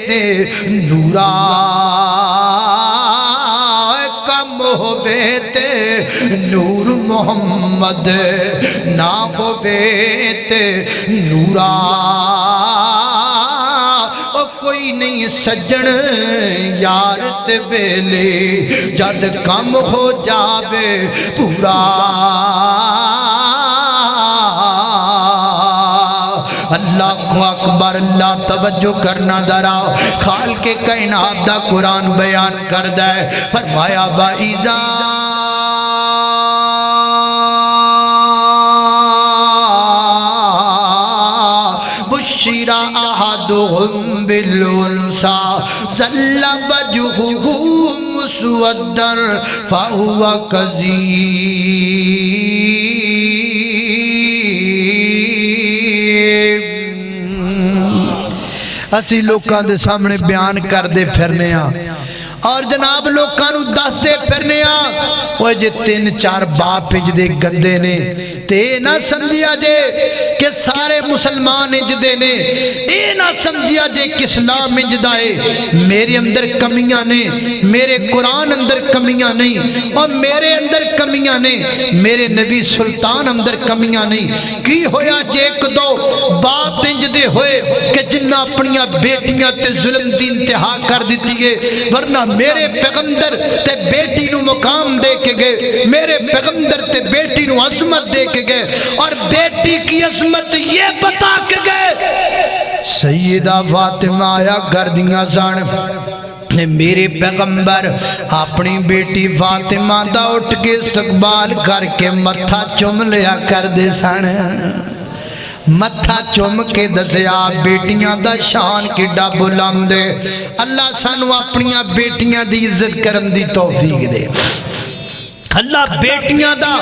تے نورا کم ہوئے تے نور محمد نہ ہوئے تے نورا کوئی نہیں سجن یار تے ویلے جد کم ہو جاوے پورا اللہ اکبر اللہ توجہ کرنا ذرا خالق کائنات دا قرآن بیان کردہ ہے فرمایا وَإِذَا بشر احدهم بالانثى ظل وجهه مسودا فهو كظيم اسی لوکاں دے سامنے بیان کر دے پھرنے ہاں اور جناب لوکاں نو دس دے پھرنے ہاں وہ وہ جے 3-4 باپ انج دے گندے نے تے نہ سمجھیا جے کہ سارے مسلمان انج دے نے، اے نہ سمجھیا جے کہ اسلام انج دا ہے۔ میرے اندر کمیاں نے، میرے قرآن اندر کمیاں نہیں، اور میرے اندر کمیاں نہیں، میرے نبی سلطان اندر کمیاں نہیں۔ کی ہویا جے ایک دو باپ انج دے ہوئے کہ جنہ اپنیاں بیٹیاں تے ظلم دی انتہا کر دیتی ہے، ورنہ میرے پیغمبر تے بیٹی نو مقام دے کے گئے، میرے پیغمبر تے بیٹی نو عظمت دے کے گئے، اور بیٹی کی عظمت یہ بتا کے گئے۔ سیدہ فاطمہ آیا گردیاں سان، میرے پیغمبر اپنی بیٹی فاطمہ دا اٹھ کے استقبال کر کے متھا چم لیا کر دے سن، متھا چم کے دسیا بیٹیاں دا شان کیڈا بلند ہے۔ اللہ سانو اپنیاں بیٹیاں دی عزت کرن دی توفیق دے۔ اللہ بیٹیاں دا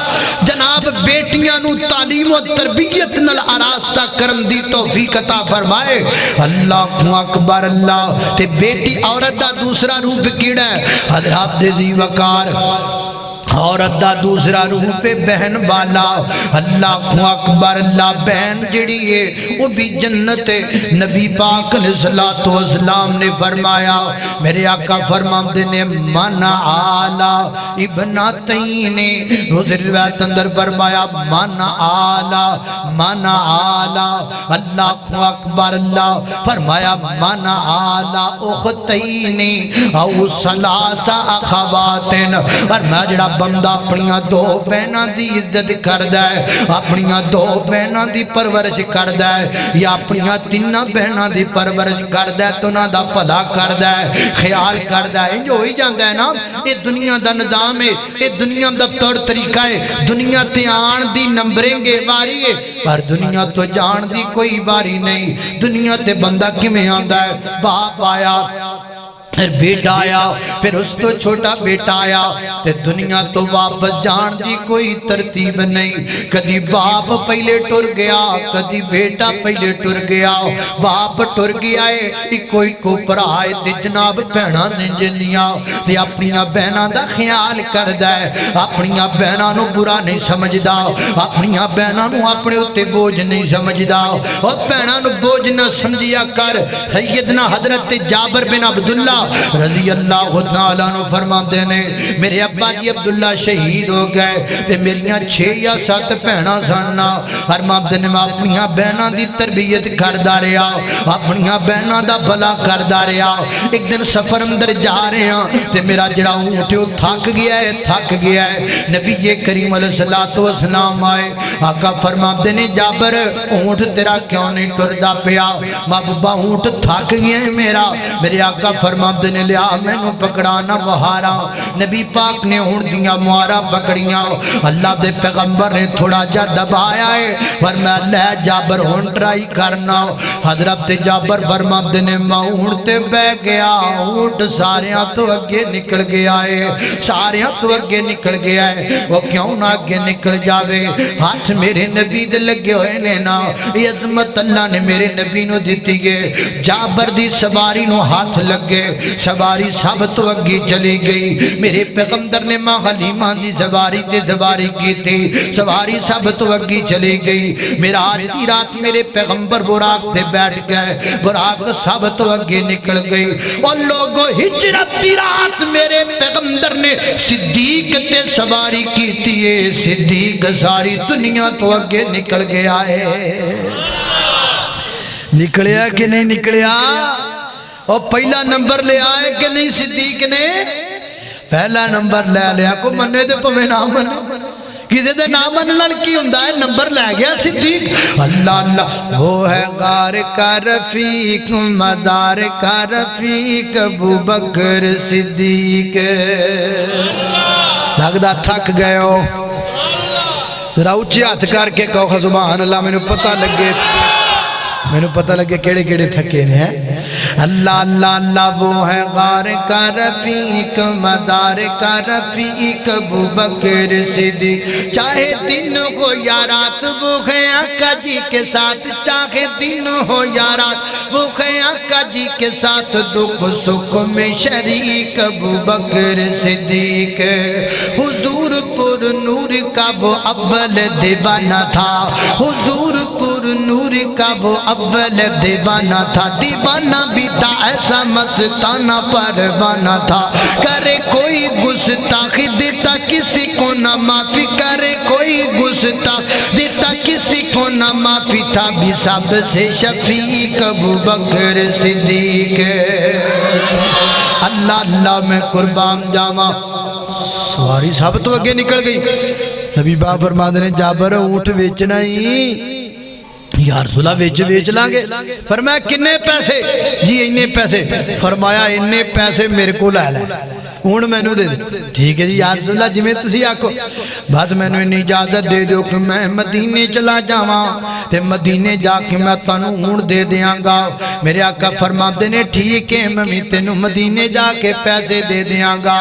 جناب بیٹیاں نو تعلیم و تربیت نال آراستہ کرن دی توفیق عطا فرمائے۔ اللہ اکبر۔ اللہ تے بیٹی عورت دا دوسرا روپ کیڑا ہے؟ حضرات دے ذی وقار عورت دا دوسرا روپ بہن والا۔ اللہ اکبر۔ اللہ بہن جڑی ہے وہ بھی جنت ہے۔ نبی پاک علیہ السلام نے فرمایا، میرے آقا فرماتے نے من آلا ابنتین، دوسری روایت اندر فرمایا من آلا من آلا۔ اللہ اکبر۔ اللہ فرمایا من آلا اختین او ثلاث اخوات، فرمایا جڑا بندہ اپنیاں دو بہناں دی عزت کردا ہے، اپنیاں دو بہناں دی پرورش کردا ہے، یا اپنیاں تیناں بہناں دی پرورش کردا ہے تو انہاں دا بھلا کردا ہے، خیال کردا ہے۔ انج ہوئی جاندا ہے نا، اے دنیا دا نظام ہے، اے دنیا دا طور طریقہ ہے۔ دنیا تے آن دی نمبریں گے واری ہے، پر دنیا تو جان دی کوئی واری نہیں۔ دنیا تے بندہ کیویں آندا ہے؟ باپ آیا، پھر بیٹا آیا، پھر اس تو چھوٹا بیٹا آیا، تے دنیا تو واپس جان دی کوئی ترتیب نہیں۔ کدی باپ پہلے ٹر گیا، کدی بیٹا پہلے ٹر گیا۔ باپ ٹر گیا ہے، کوئی کوپر آئے تے جناب بہناں نے جنیاں تے اپنیاں بہناں دا خیال کردا ہے، اپنیاں بہناں نو برا نہیں سمجھدا، اپنیاں بہناں نو اپنے اتے بوجھ نہیں سمجھدا۔ اور بہناں نو بوجھ نہ سمجھیا کر۔ سیدنا حضرت جابر بن عبداللہ رضی اللہ تعالیٰ عنہ فرماتے ہیں، میرے ابا جی عبداللہ شہید ہو گئے تے میریاں 6 یا 7 بہناں سننا۔ فرماتے ہیں میں اپنیاں بہناں دی تربیت کردا رہیا، اپنیاں بہناں دا بھلا کردا رہیا۔ ایک دن سفر اندر جا رہے ہیں تے میرا جڑا اونٹ ہے تھک گیا ہے، تھک گیا ہے۔ نبی کریم علیہ السلام آئے، آقا فرماتے ہیں جابر اونٹ تیرا کیوں نہیں ٹردا پیا؟ بابا اونٹ تھک گیا ہے میرا۔ میرے آقا فرماتے نے لیا میں نو پکڑانا مہارا۔ نبی پاک نے اونٹ دیا مہارا پکڑیاں، اللہ دے پیغمبر نے تھوڑا جا دبایا ہے، فرمایا لے جابر اونٹ ٹرائی کرنا۔ حضرت جابر فرماتے نے میں اونٹ تے بہ گیا، اونٹ ساریاں تو اگے نکل گیا ہے، ساریاں تو اگے نکل گیا ہے۔ وہ کیوں نہ اگے نکل جاوے؟ ہاتھ میرے نبی دے لگے ہوئے نے نا، یہ عظمت اللہ نے میرے نبی نو دیتی ہے۔ جابر دی سواری نو ہاتھ لگے، سواری سب تو اگی چلی گئی۔ میرے پیغمبر نے ماں حلیمہ دی سواری تے سواری کی تھی، سواری سب تو اگی چلی گئی۔ میرا آج دی رات میرے پیغمبر براق تے بیٹھ گئے، براق سب تو اگے نکل گئی۔ اور لوگوں ہجرت دی رات میرے پیغمبر نے صدیق تے سواری کی تھی، صدیق ساری دنیا تو اگے نکل گیا ہے۔ نکلیا کہ نہیں نکلیا؟ اور پہلا نمبر لے آئے کہ نہیں صدیق نے؟ پہلا نمبر لے لیا۔ کو مننے دے پوے نہ من، کسی دے نہ من لڑکی ہوندہ ہے، نمبر لے گیا صدیق۔ اللہ اللہ وہ ہے غار کا رفیق، مدار کا رفیق، ابو بکر صدیق۔ لگدا تھک گئے ہو، ذرا اونچے ہاتھ کر کے کہو سبحان اللہ، میں نے پتہ لگے، میں نے پتہ لگے کیڑے کیڑے تھکے ہیں۔ اللہ اللہ اللہ وہ ہے غار کا رفیق، مدار کا رفیق، ابو بکر صدیق۔ چاہے دن ہو یا رات وہ ہے آقا جی کے ساتھ، چاہے دن ہو یا رات وہ ہے آقا جی کے ساتھ، دکھ سکھ میں شریک ابو بکر صدیق۔ حضور وہ اول دیوانہ تھا، حضور پر نور کا وہ اول دیوانہ تھا، دیوانہ بھی تھا ایسا مستانہ پروانہ تھا، کرے کوئی گستاخی دیتا کسی کو نہ معافی، کرے کوئی گستاخ دیتا کسی کو نہ معافی، تھا بھی سب سے شفیق ابو بکر صدیق۔ اللہ اللہ میں قربان جاواں، سواری صاحب تو اگے نکل گئی۔ نبی پاک فرماتے ہیں جابر اونٹ بیچنا ہی یا رسول اللہ بیچ لانگے۔ فرمایا کنے پیسے؟ جی اتنے پیسے۔ فرمایا اتنے پیسے میرے کو لے لے، اون میں نو دے دے۔ ٹھیک ہے جی یا رسول اللہ جی میں تسی آکو، بات میں نو انہیں اجازت دے دو کہ میں مدینے چلا جاواں تے مدینے جا کے میں تانوں اون دے دیاں گا۔ میرے آقا فرماتے نے ٹھیک ہے میں تینوں مدینے جا کے پیسے دے دیاں گا۔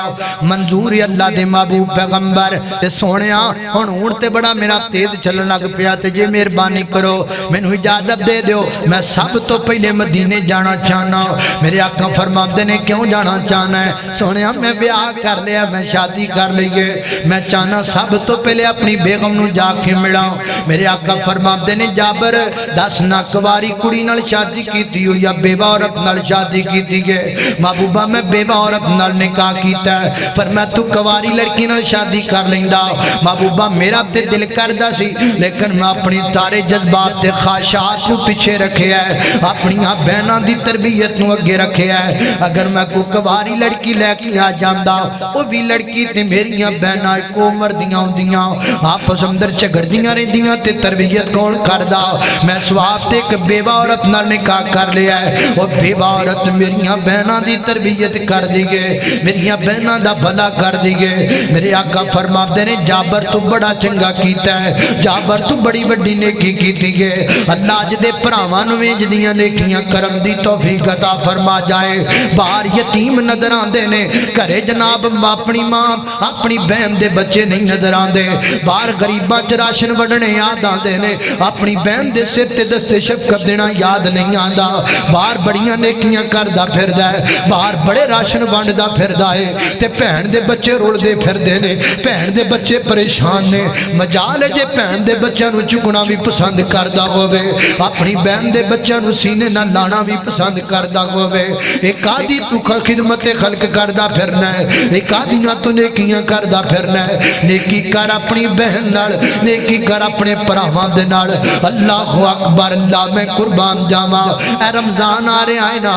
منظور اللہ دے محبوب پیغمبر تے سونیا ہن اون تے بڑا میرا تیز چلن لگ پیا تے جے مہربانی کرو مینوں اجازت دے دیو، میں سب تو پہلے مدینے جانا چاہنا۔ میرے آقا فرماتے نے کیوں جانا چاہنا ہے؟ سونیا میں بیاہ کر لیا، میں شادی کر لئیے، میں چاہنا سب تو پہلے اپنی بیگم نو جا کے ملاؤں۔ میرے آقا فرماتے نے جابر دس نہ کواری کڑی نال شادی کیتی ہو یا بیوہ عورت نال شادی کیتی گئے؟ محبوبہ میں بیوہ عورت نال نکاح کیتا ہے۔ فرمایا تو کواری لڑکی نال شادی کر لیندا؟ محبوبہ میرا تے دل کردہ سی لیکن میں اپنی سارے جذبات تے خواہشات کو پیچھے رکھے ہے، اپنی بہناں دی تربیت نو اگے رکھے ہے۔ اگر میں کو کواری لڑکی لے کے آ جاندا وہ بھی لڑکی تے میریاں بہناں ایک عمر دیاں ہوندیاں، آپس اندر جھگڑدیاں رہندیاں تے تربیت کون کردا؟ میں سواب تے ایک بیوہ عورت نال نکاح کر لیا ہے، وہ بیوہ عورت میریاں بہناں دی تربیت کر دی گے، میریاں بہناں دا بھلا کر دی گے۔ میرے آقا فرماتے نے جابر تو بڑا چنگا کیتا ہے، جابر تو بڑی بڑی نیکی کیتی گے۔ اللہ اج دے بھراواں نوں وچ دیاں نیکیاں کرن دی توفیق عطا فرما جائے۔ باہر یتیم نظر آندے نے، گھرے جناب اپنی ماں اپنی بہن دے بچے نہیں نظر آندے، باہر غریباں چ راشن وڈنے یاد آندے نے، اپنی بہن دے سر تے دستے شفقت دینا یاد نہیں آندا۔ باہر بڑیاں نیکیاں کردا پھردا ہے، باہر بڑے راشن ونڈدا پھردا ہے تے بہن دے بچے رلدے پھردے نے، بہن دے بچے پریشان نے۔ مجال جے بہن دے بچیاں نو چکنا بھی پسند کردا ہووے، اپنی بہن دے بچیاں نو سینے نال لانا بھی پسند کردا ہووے، ایک آدھی تو خدمت خلق کردا پھرنا ہے، ایک آدھیاں تو نیکیاں کردا پھرنا ہے۔ نیکی کر اپنی بہن نال، نیکی کر اپنے پراواں دے نال۔ اللہ اکبر، اللہ میں قربان جاواں۔ اے رمضان آ رہے آئے نا،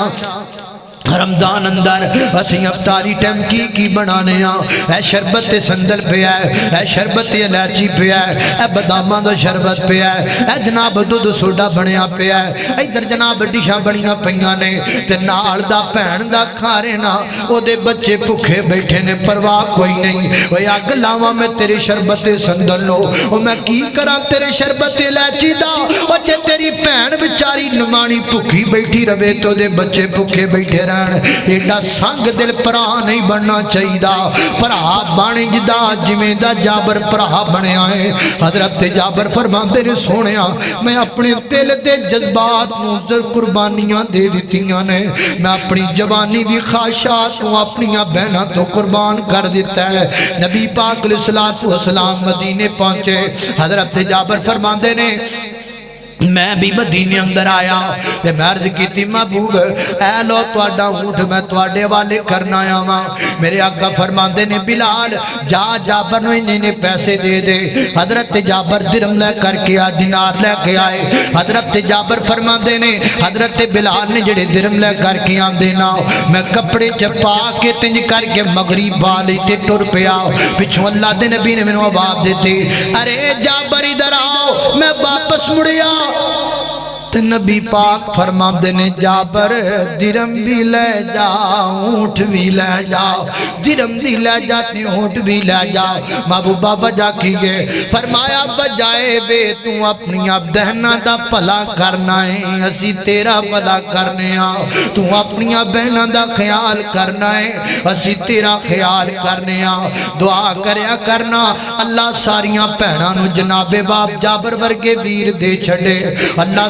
رمضان اندر اسی افطاری ٹائم کی بنانے ہاں؟ اے شربت سندل پیا ہے، اے شربت الائچی پیا ہے، اے باداماں دا شربت پیا ہے، اے جناب دودھ سوڈا بنیا پیا ہے، ادھر جناب ڈشاں بنیاں پیاں نے تے نال دا بھین دا کھارے نا او دے بچے بھکھے بیٹھے نے، پرواہ کوئی نہیں۔ اوے اگ لاواں میں تیرے شربت سندل نو، او میں کی کراں تیرے شربت الائچی دا؟ او جے تیری بھین بیچاری نمانی بھکھی بیٹھی رہے تو دے بچے بھکھے بیٹھے رہے۔ ایڈا سنگ دل پرا نہیں بننا چاہیے، پرا بنے جدا جویں دا جابر پرا بنیا ہے۔ حضرت جابر فرماتے نے سونیا میں اپنے دل دے جذبات نو قربانیاں دے دتیاں نے، میں اپنی جوانی دی خواہشات کو اپنی بہناں تو قربان کر دیتا ہے۔ نبی پاک علیہ الصلوۃ والسلام مدینے پہنچے، حضرت جابر فرماتے نے میں بھی مدینے اندر آیا تے میں عرض کیتی محبوب اے لو تواڈا اونٹ میں تواڈے والے کرنا آیا ہاں۔ میرے آقا فرماندے نے بلال جا جابر نوں انہیں پیسے دے دے۔ حضرت جابر درہم لے کر کے آ دینار لے کے آئے۔ حضرت جابر فرماندے نے حضرت بلال نے جڑے درہم لے کر کے آندے نا میں کپڑے چپا کے تنج کر کے مغرب والے تے ٹر پیا، پچھوں اللہ دے نبی نے مینوں آواز دیتی ارے جابر ادھر آؤ، میں واپس مڑیا۔ تے نبی پاک فرماندے نے جابر درہم بھی لے جا اونٹ بھی لے جا، درہم بھی لے جا تے اونٹ بھی لے جا۔ محبوبہ وجہ کی گئے فرمایا بجائے بے تو اپنی بہناں دا بھلا کرنا ہے اسی تیرا بھلا کرنے ہاں، تو اپنی بہناں دا خیال کرنا ہے اسی تیرا خیال کرنے ہاں۔ دعا کریا کرنا اللہ ساریاں بہناں نو جناب باپ جابر ورگے ویر دے چھڑے، اللہ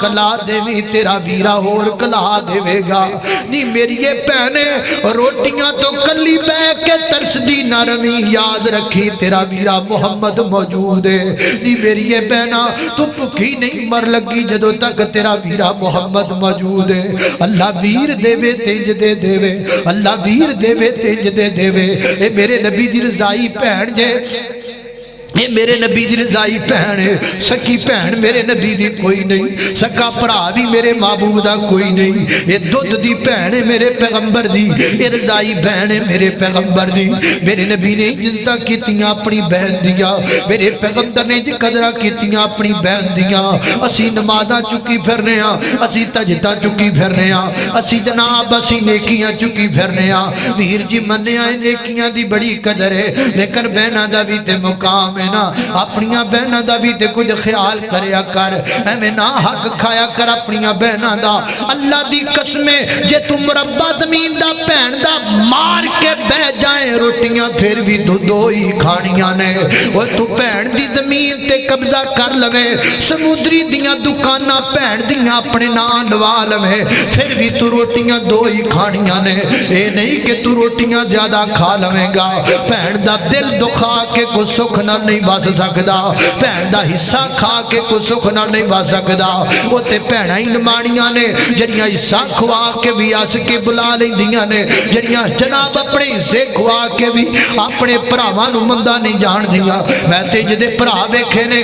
کلا دیویں تیرا ویرا ہور کلا دے گا نی میری بہنے روٹیاں تو کلی بے کے ترس دی نہ رویں یاد رکھی تیرا ویرا محمد موجود ہے نی میری بہنا تو بھوکی نہیں مر لگی جدو تک تیرا ویرا محمد موجود ہے اللہ ویر دے وے تینج دے دے وے اللہ ویر دے وے تینج دے دے وے اے میرے نبی دی رضائی بہن جے اے میرے نبی دی رضائی بہن ہے سکی بہن میرے نبی دی کوئی نہیں سکا پرا بھی میرے محبوب دا کوئی نہیں اے دودھ دی بہن ہے میرے پیغمبر دی اے رضائی بہن ہے میرے پیغمبر دی میرے نبی نے جلدہ کیتیاں اپنی بہن دیا میرے پیغمبر نے جی قدرہ کیتیاں اپنی بہن دیا اسی نمازہ چکی پھرنے ہاں اسی تجدہ چکی پھرنے ہاں اسی جناب اسی نیکیاں چکی پھرنے ہاں ویر جی مننے آئے نیکیاں دی بڑی قدر ہے لیکن بہنہ دا بھی تے مقام ہے اپنیاں بہنہ دا بھی تے کچھ خیال کریا کر میں نہ حق کھایا کر اپنیاں بہنہ دا اللہ دی قسمیں جے تم مربع زمین دا بہن دا مار کے بہ جائیں روٹیاں پھر بھی تو دو ہی کھانیاں نے وہ تو بہن دی زمین تے قبضہ کر لوے سمودری دیاں دکانہ بہن دیاں اپنے نام لوا لوے پھر بھی تو روٹیاں دو ہی کھانیاں نے اے نہیں کہ تو روٹیاں زیادہ کھا لویں گا بہن دا دل دکھا کے کو سکھ نہ نہیں بس سکدا بہن دا حصہ کھا کے کو سکھ نہ نہیں بس سکدا وہ تے بہناں ہی نمانیاں نے جڑیاں حصہ کھوا کے بھی اس کے بلا لیندیاں نے جڑیاں جناب اپنے حصے کھوا کے بھی اپنے بھراواں نوں مندا نہیں جان دیاں میں تے جدے بھرا ویکھے نے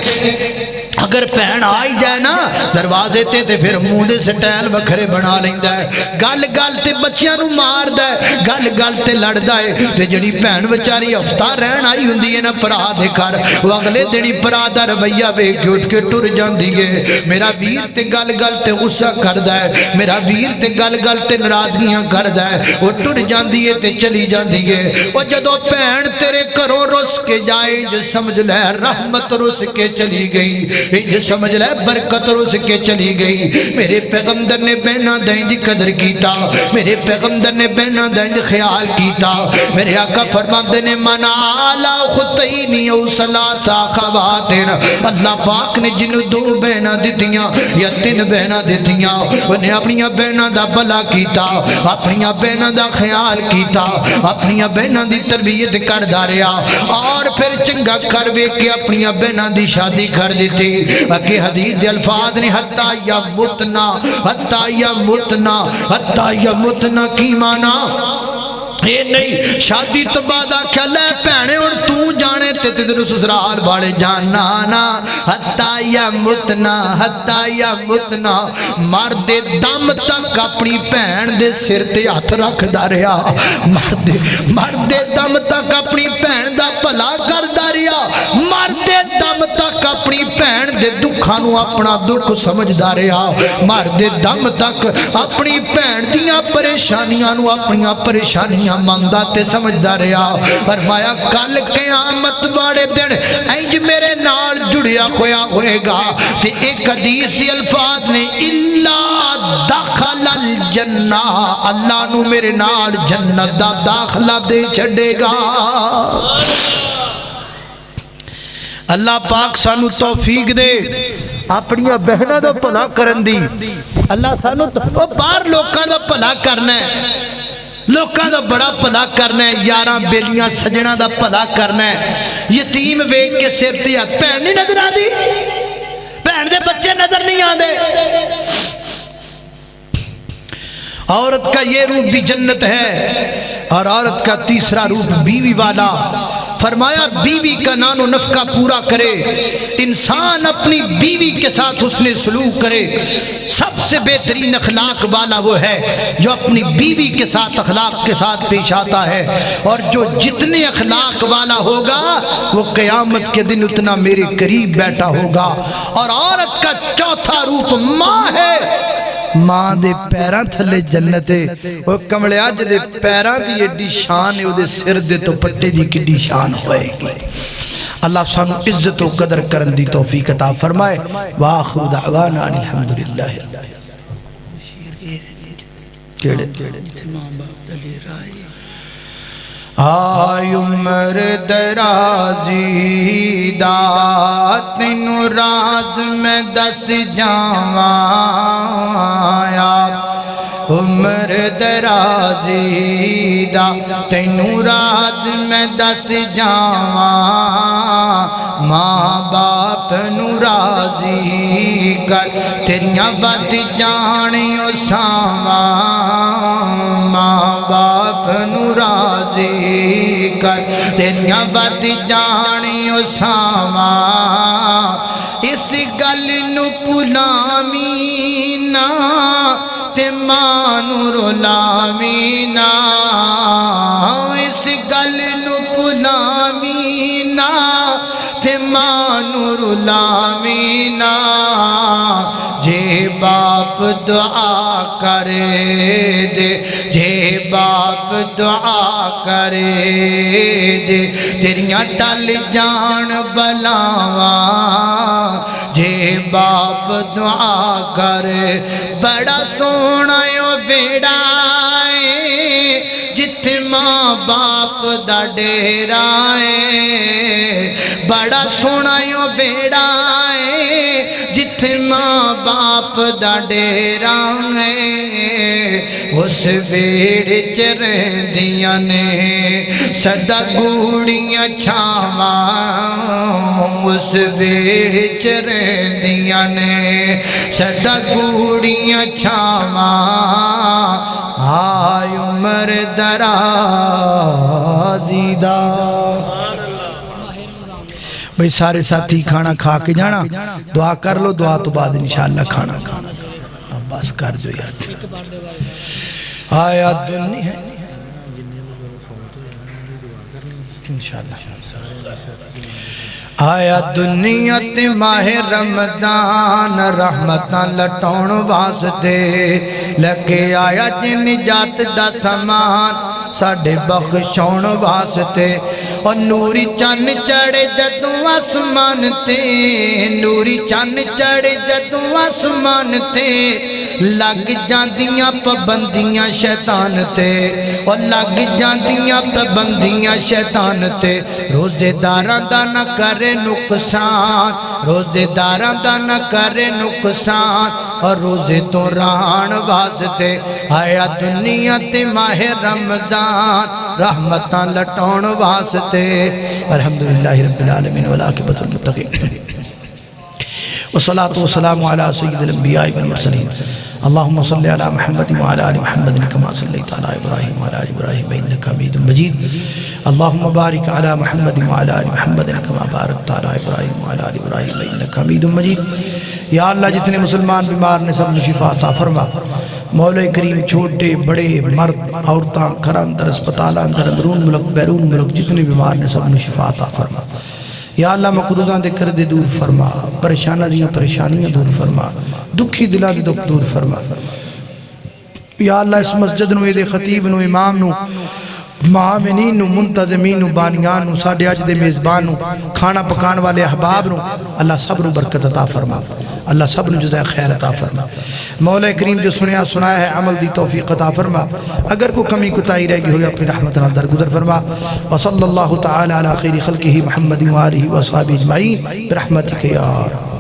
اگر بہن آئی جائے نا دروازے تے پھر منہ دے سٹائل وکھرے بنا لیندا ہے گل گل تے بچیاں نوں ماردا ہے گل گل تے لڑدا ہے تے جڑی بہن بیچاری ہفتہ رہن آئی ہوندی ہے نا بھرا دے گھر وہ اگلے دن ہی بھرا دا رویہ ویکھ کے اٹھ کے ٹر جاندی ہے میرا ویر تے گل گل تے غصہ کردا ہے میرا ویر تے گل گل تے ناراضگیاں کردا ہے وہ ٹر جاندی ہے تے چلی جاندی ہے وہ جدوں بہن تیرے گھروں رس کے جائے جو سمجھ لے رحمت رس کے چلی گئی یہ سمجھ لے برکت رس کے چلی گئی میرے پیغمبر نے بہناں دیں دی قدر کیتا میرے پیغمبر نے بہناں دیں دی خیال کیتا میرے آقا فرماندے نے من علی خطینی او ثلاثہ خواتین اللہ پاک نے جنوں دو بہناں دتیاں یا تین بہناں دتیاں انہیں اپنیاں بہناں دا بھلا کیتا اپنیاں بہناں دا خیال کیتا اپنیاں بہناں دی تربیت کر داریا اور پھر چنگا کر وے کے اپنیاں بہناں دی شادی کر دیتی کہ حدیث دے الفاظ نے حتی یا متنا حتی یا متنا حتی یا متنا کی مانا یہ نہیں شادی تو بعد آکھا لے پہنے اور تو جانے تے تیرے سسرال والے جانا نا حتی یا متنا مرد دم تک اپنی بہن دے سر تے ہاتھ رکھ داریا مرد دم تک اپنی بہن دا بھلا کر داریا مرد دم تک اپنی بہن دے دکھانو اپنا دکھ سمجھ داریا مرد دم تک اپنی بہن دیاں پریشانیاں نو اپنیاں پریشانیاں مانگدا تے سمجھدا رہیا فرمایا کل قیامت والے دن انج میرے نال جڑیا ہویا ہوئے گا تے ایک حدیث دی الفاظ نے الا دخل الجنہ اللہ نو میرے نال جنت دا داخلہ دے چھڑے گا اللہ پاک سانو توفیق دے اپنی بہنوں دا بھلا کرن دی اللہ سانو باہر لوکاں دا بھلا کرنا ہے لوکاں دا بڑا بھلا کرنا ہے یاراں بیلیاں سجنا دا بھلا کرنا ہے یتیم ویکھ کے سر تے ہاتھ بہن نہیں نظر آندی بہن دے بچے نظر نہیں آندے عورت کا یہ روپ بھی جنت ہے اور عورت کا تیسرا روپ بیوی والا فرمایا بیوی کا نان و نفقہ پورا کرے انسان اپنی بیوی کے ساتھ حسن سلوک کرے سب سے بہترین اخلاق والا وہ ہے جو اپنی بیوی کے ساتھ اخلاق کے ساتھ پیش آتا ہے اور جو جتنے اخلاق والا ہوگا وہ قیامت کے دن اتنا میرے قریب بیٹھا ہوگا اور عورت کا چوتھا روپ ماں ہے ماں دے پیراں تھلے جنت ہے وہ کملیا جدے پیراں دی ایڈی شان ہے وہ دے سر دے تو پٹے دی کڈی شان ہوئے گی اللہ سانو عزت و قدر کرن دی توفیق عطا فرمائے وآخر دعوانا الحمدللہ آئی عمر درازی دات نراز میں دس جاواں عمر درازی دا تینوں رات میں دس جاواں ماں باپ نوں راضی کر تیریاں بات جانیو ساواں ماں باپ نوں راضی کر تیریاں بات جانیو ساواں اس گل نوں بھلاویں نہ تے ماں نوں رلاویں نہ اس گل نوں بھلاویں نہ تے ماں نوں رلاویں نہ جے باپ دعا کرے دے جے باپ دعا کرے دے تیریاں ٹل جان بلاواں جے باپ دعا کرے بڑا سونا یو بیڑا ہے جتھے ماں باپ دا ڈیرا ہے بڑا سونا یو بیڑا ہے جتھے ماں باپ دا ڈیرا ہے اس بیڑے چ رہندیاں نے سدا گوڑیاں چھاواں اس بیڑے چ رہندیاں نے سدا گوڑیاں چھاواں ہائے عمر درازی دا بھئی سارے ساتھی کھانا کھا کے جانا دعا کر لو دعا تو بعد انشاءاللہ کھانا کھانا بس کر جو یاد آیا دنی ہے انشاءاللہ آیا دنیا تے ماہ رمضان رحمتاں لٹاؤن واسطے لگے آیا جی نجات دا سامان ساڑھے بخشون واسطے اور نوری چن چڑھے جدوں آسمان تے نوری چن چڑھے جدوں آسمان تے لگ جاندیاں پابندیاں شیطان تے اور لگ جاندیاں پابندیاں شیطان تے روزے داراں دا نہ کرے نقصان روزے داراں دا نہ کرے نقصان اور روزے تو ران واسطے آیا دنیا تے ماہ رمضان رحمتاں لٹاؤن واسطے الحمدللہ رب العالمین والعاقبۃ للمتقین والصلاة والسلام على سید الانبیاء والمرسلین اللہم صلی علی محمد وعلی آل محمد کما صلیت علی ابراہیم وعلی آل ابراہیم انک حمید مجید اللہم بارک علی محمد وعلی آل محمد کما بارکت علی ابراہیم وعلی آل ابراہیم انک حمید مجید یا اللہ جتنے مسلمان بیمار نے سب شفا عطا فرما مولا کریم چھوٹے بڑے مرد عورتاں گھر اندر اسپتال اندر اندرون ملک بیرون ملک جتنے بیمار نے سب شفا عطا فرما یا اللہ مقروضاں دے کر دے دور فرما پریشانہ دیاں پریشانیاں دور فرما دکھی دلا دے دکھ دور فرما یا اللہ اس مسجد نو دے خطیب نو امام نو معامنین نو منتظمین نو بانیان نو ساڑھے آج دے میزبان نو کھانا پکان والے احباب نو اللہ سب نو برکت عطا فرما اللہ سب نو جزائے خیر عطا فرما مولا کریم جو سنایا ہے عمل دی توفیق عطا فرما اگر کو کمی کتائی رہ گی ہوئی اپنی رحمتنا درگزر فرما وصلی اللہ تعالی علی خیر خلقہ محمد وآلہ وصحابہ اجمعین برحمتک یا رب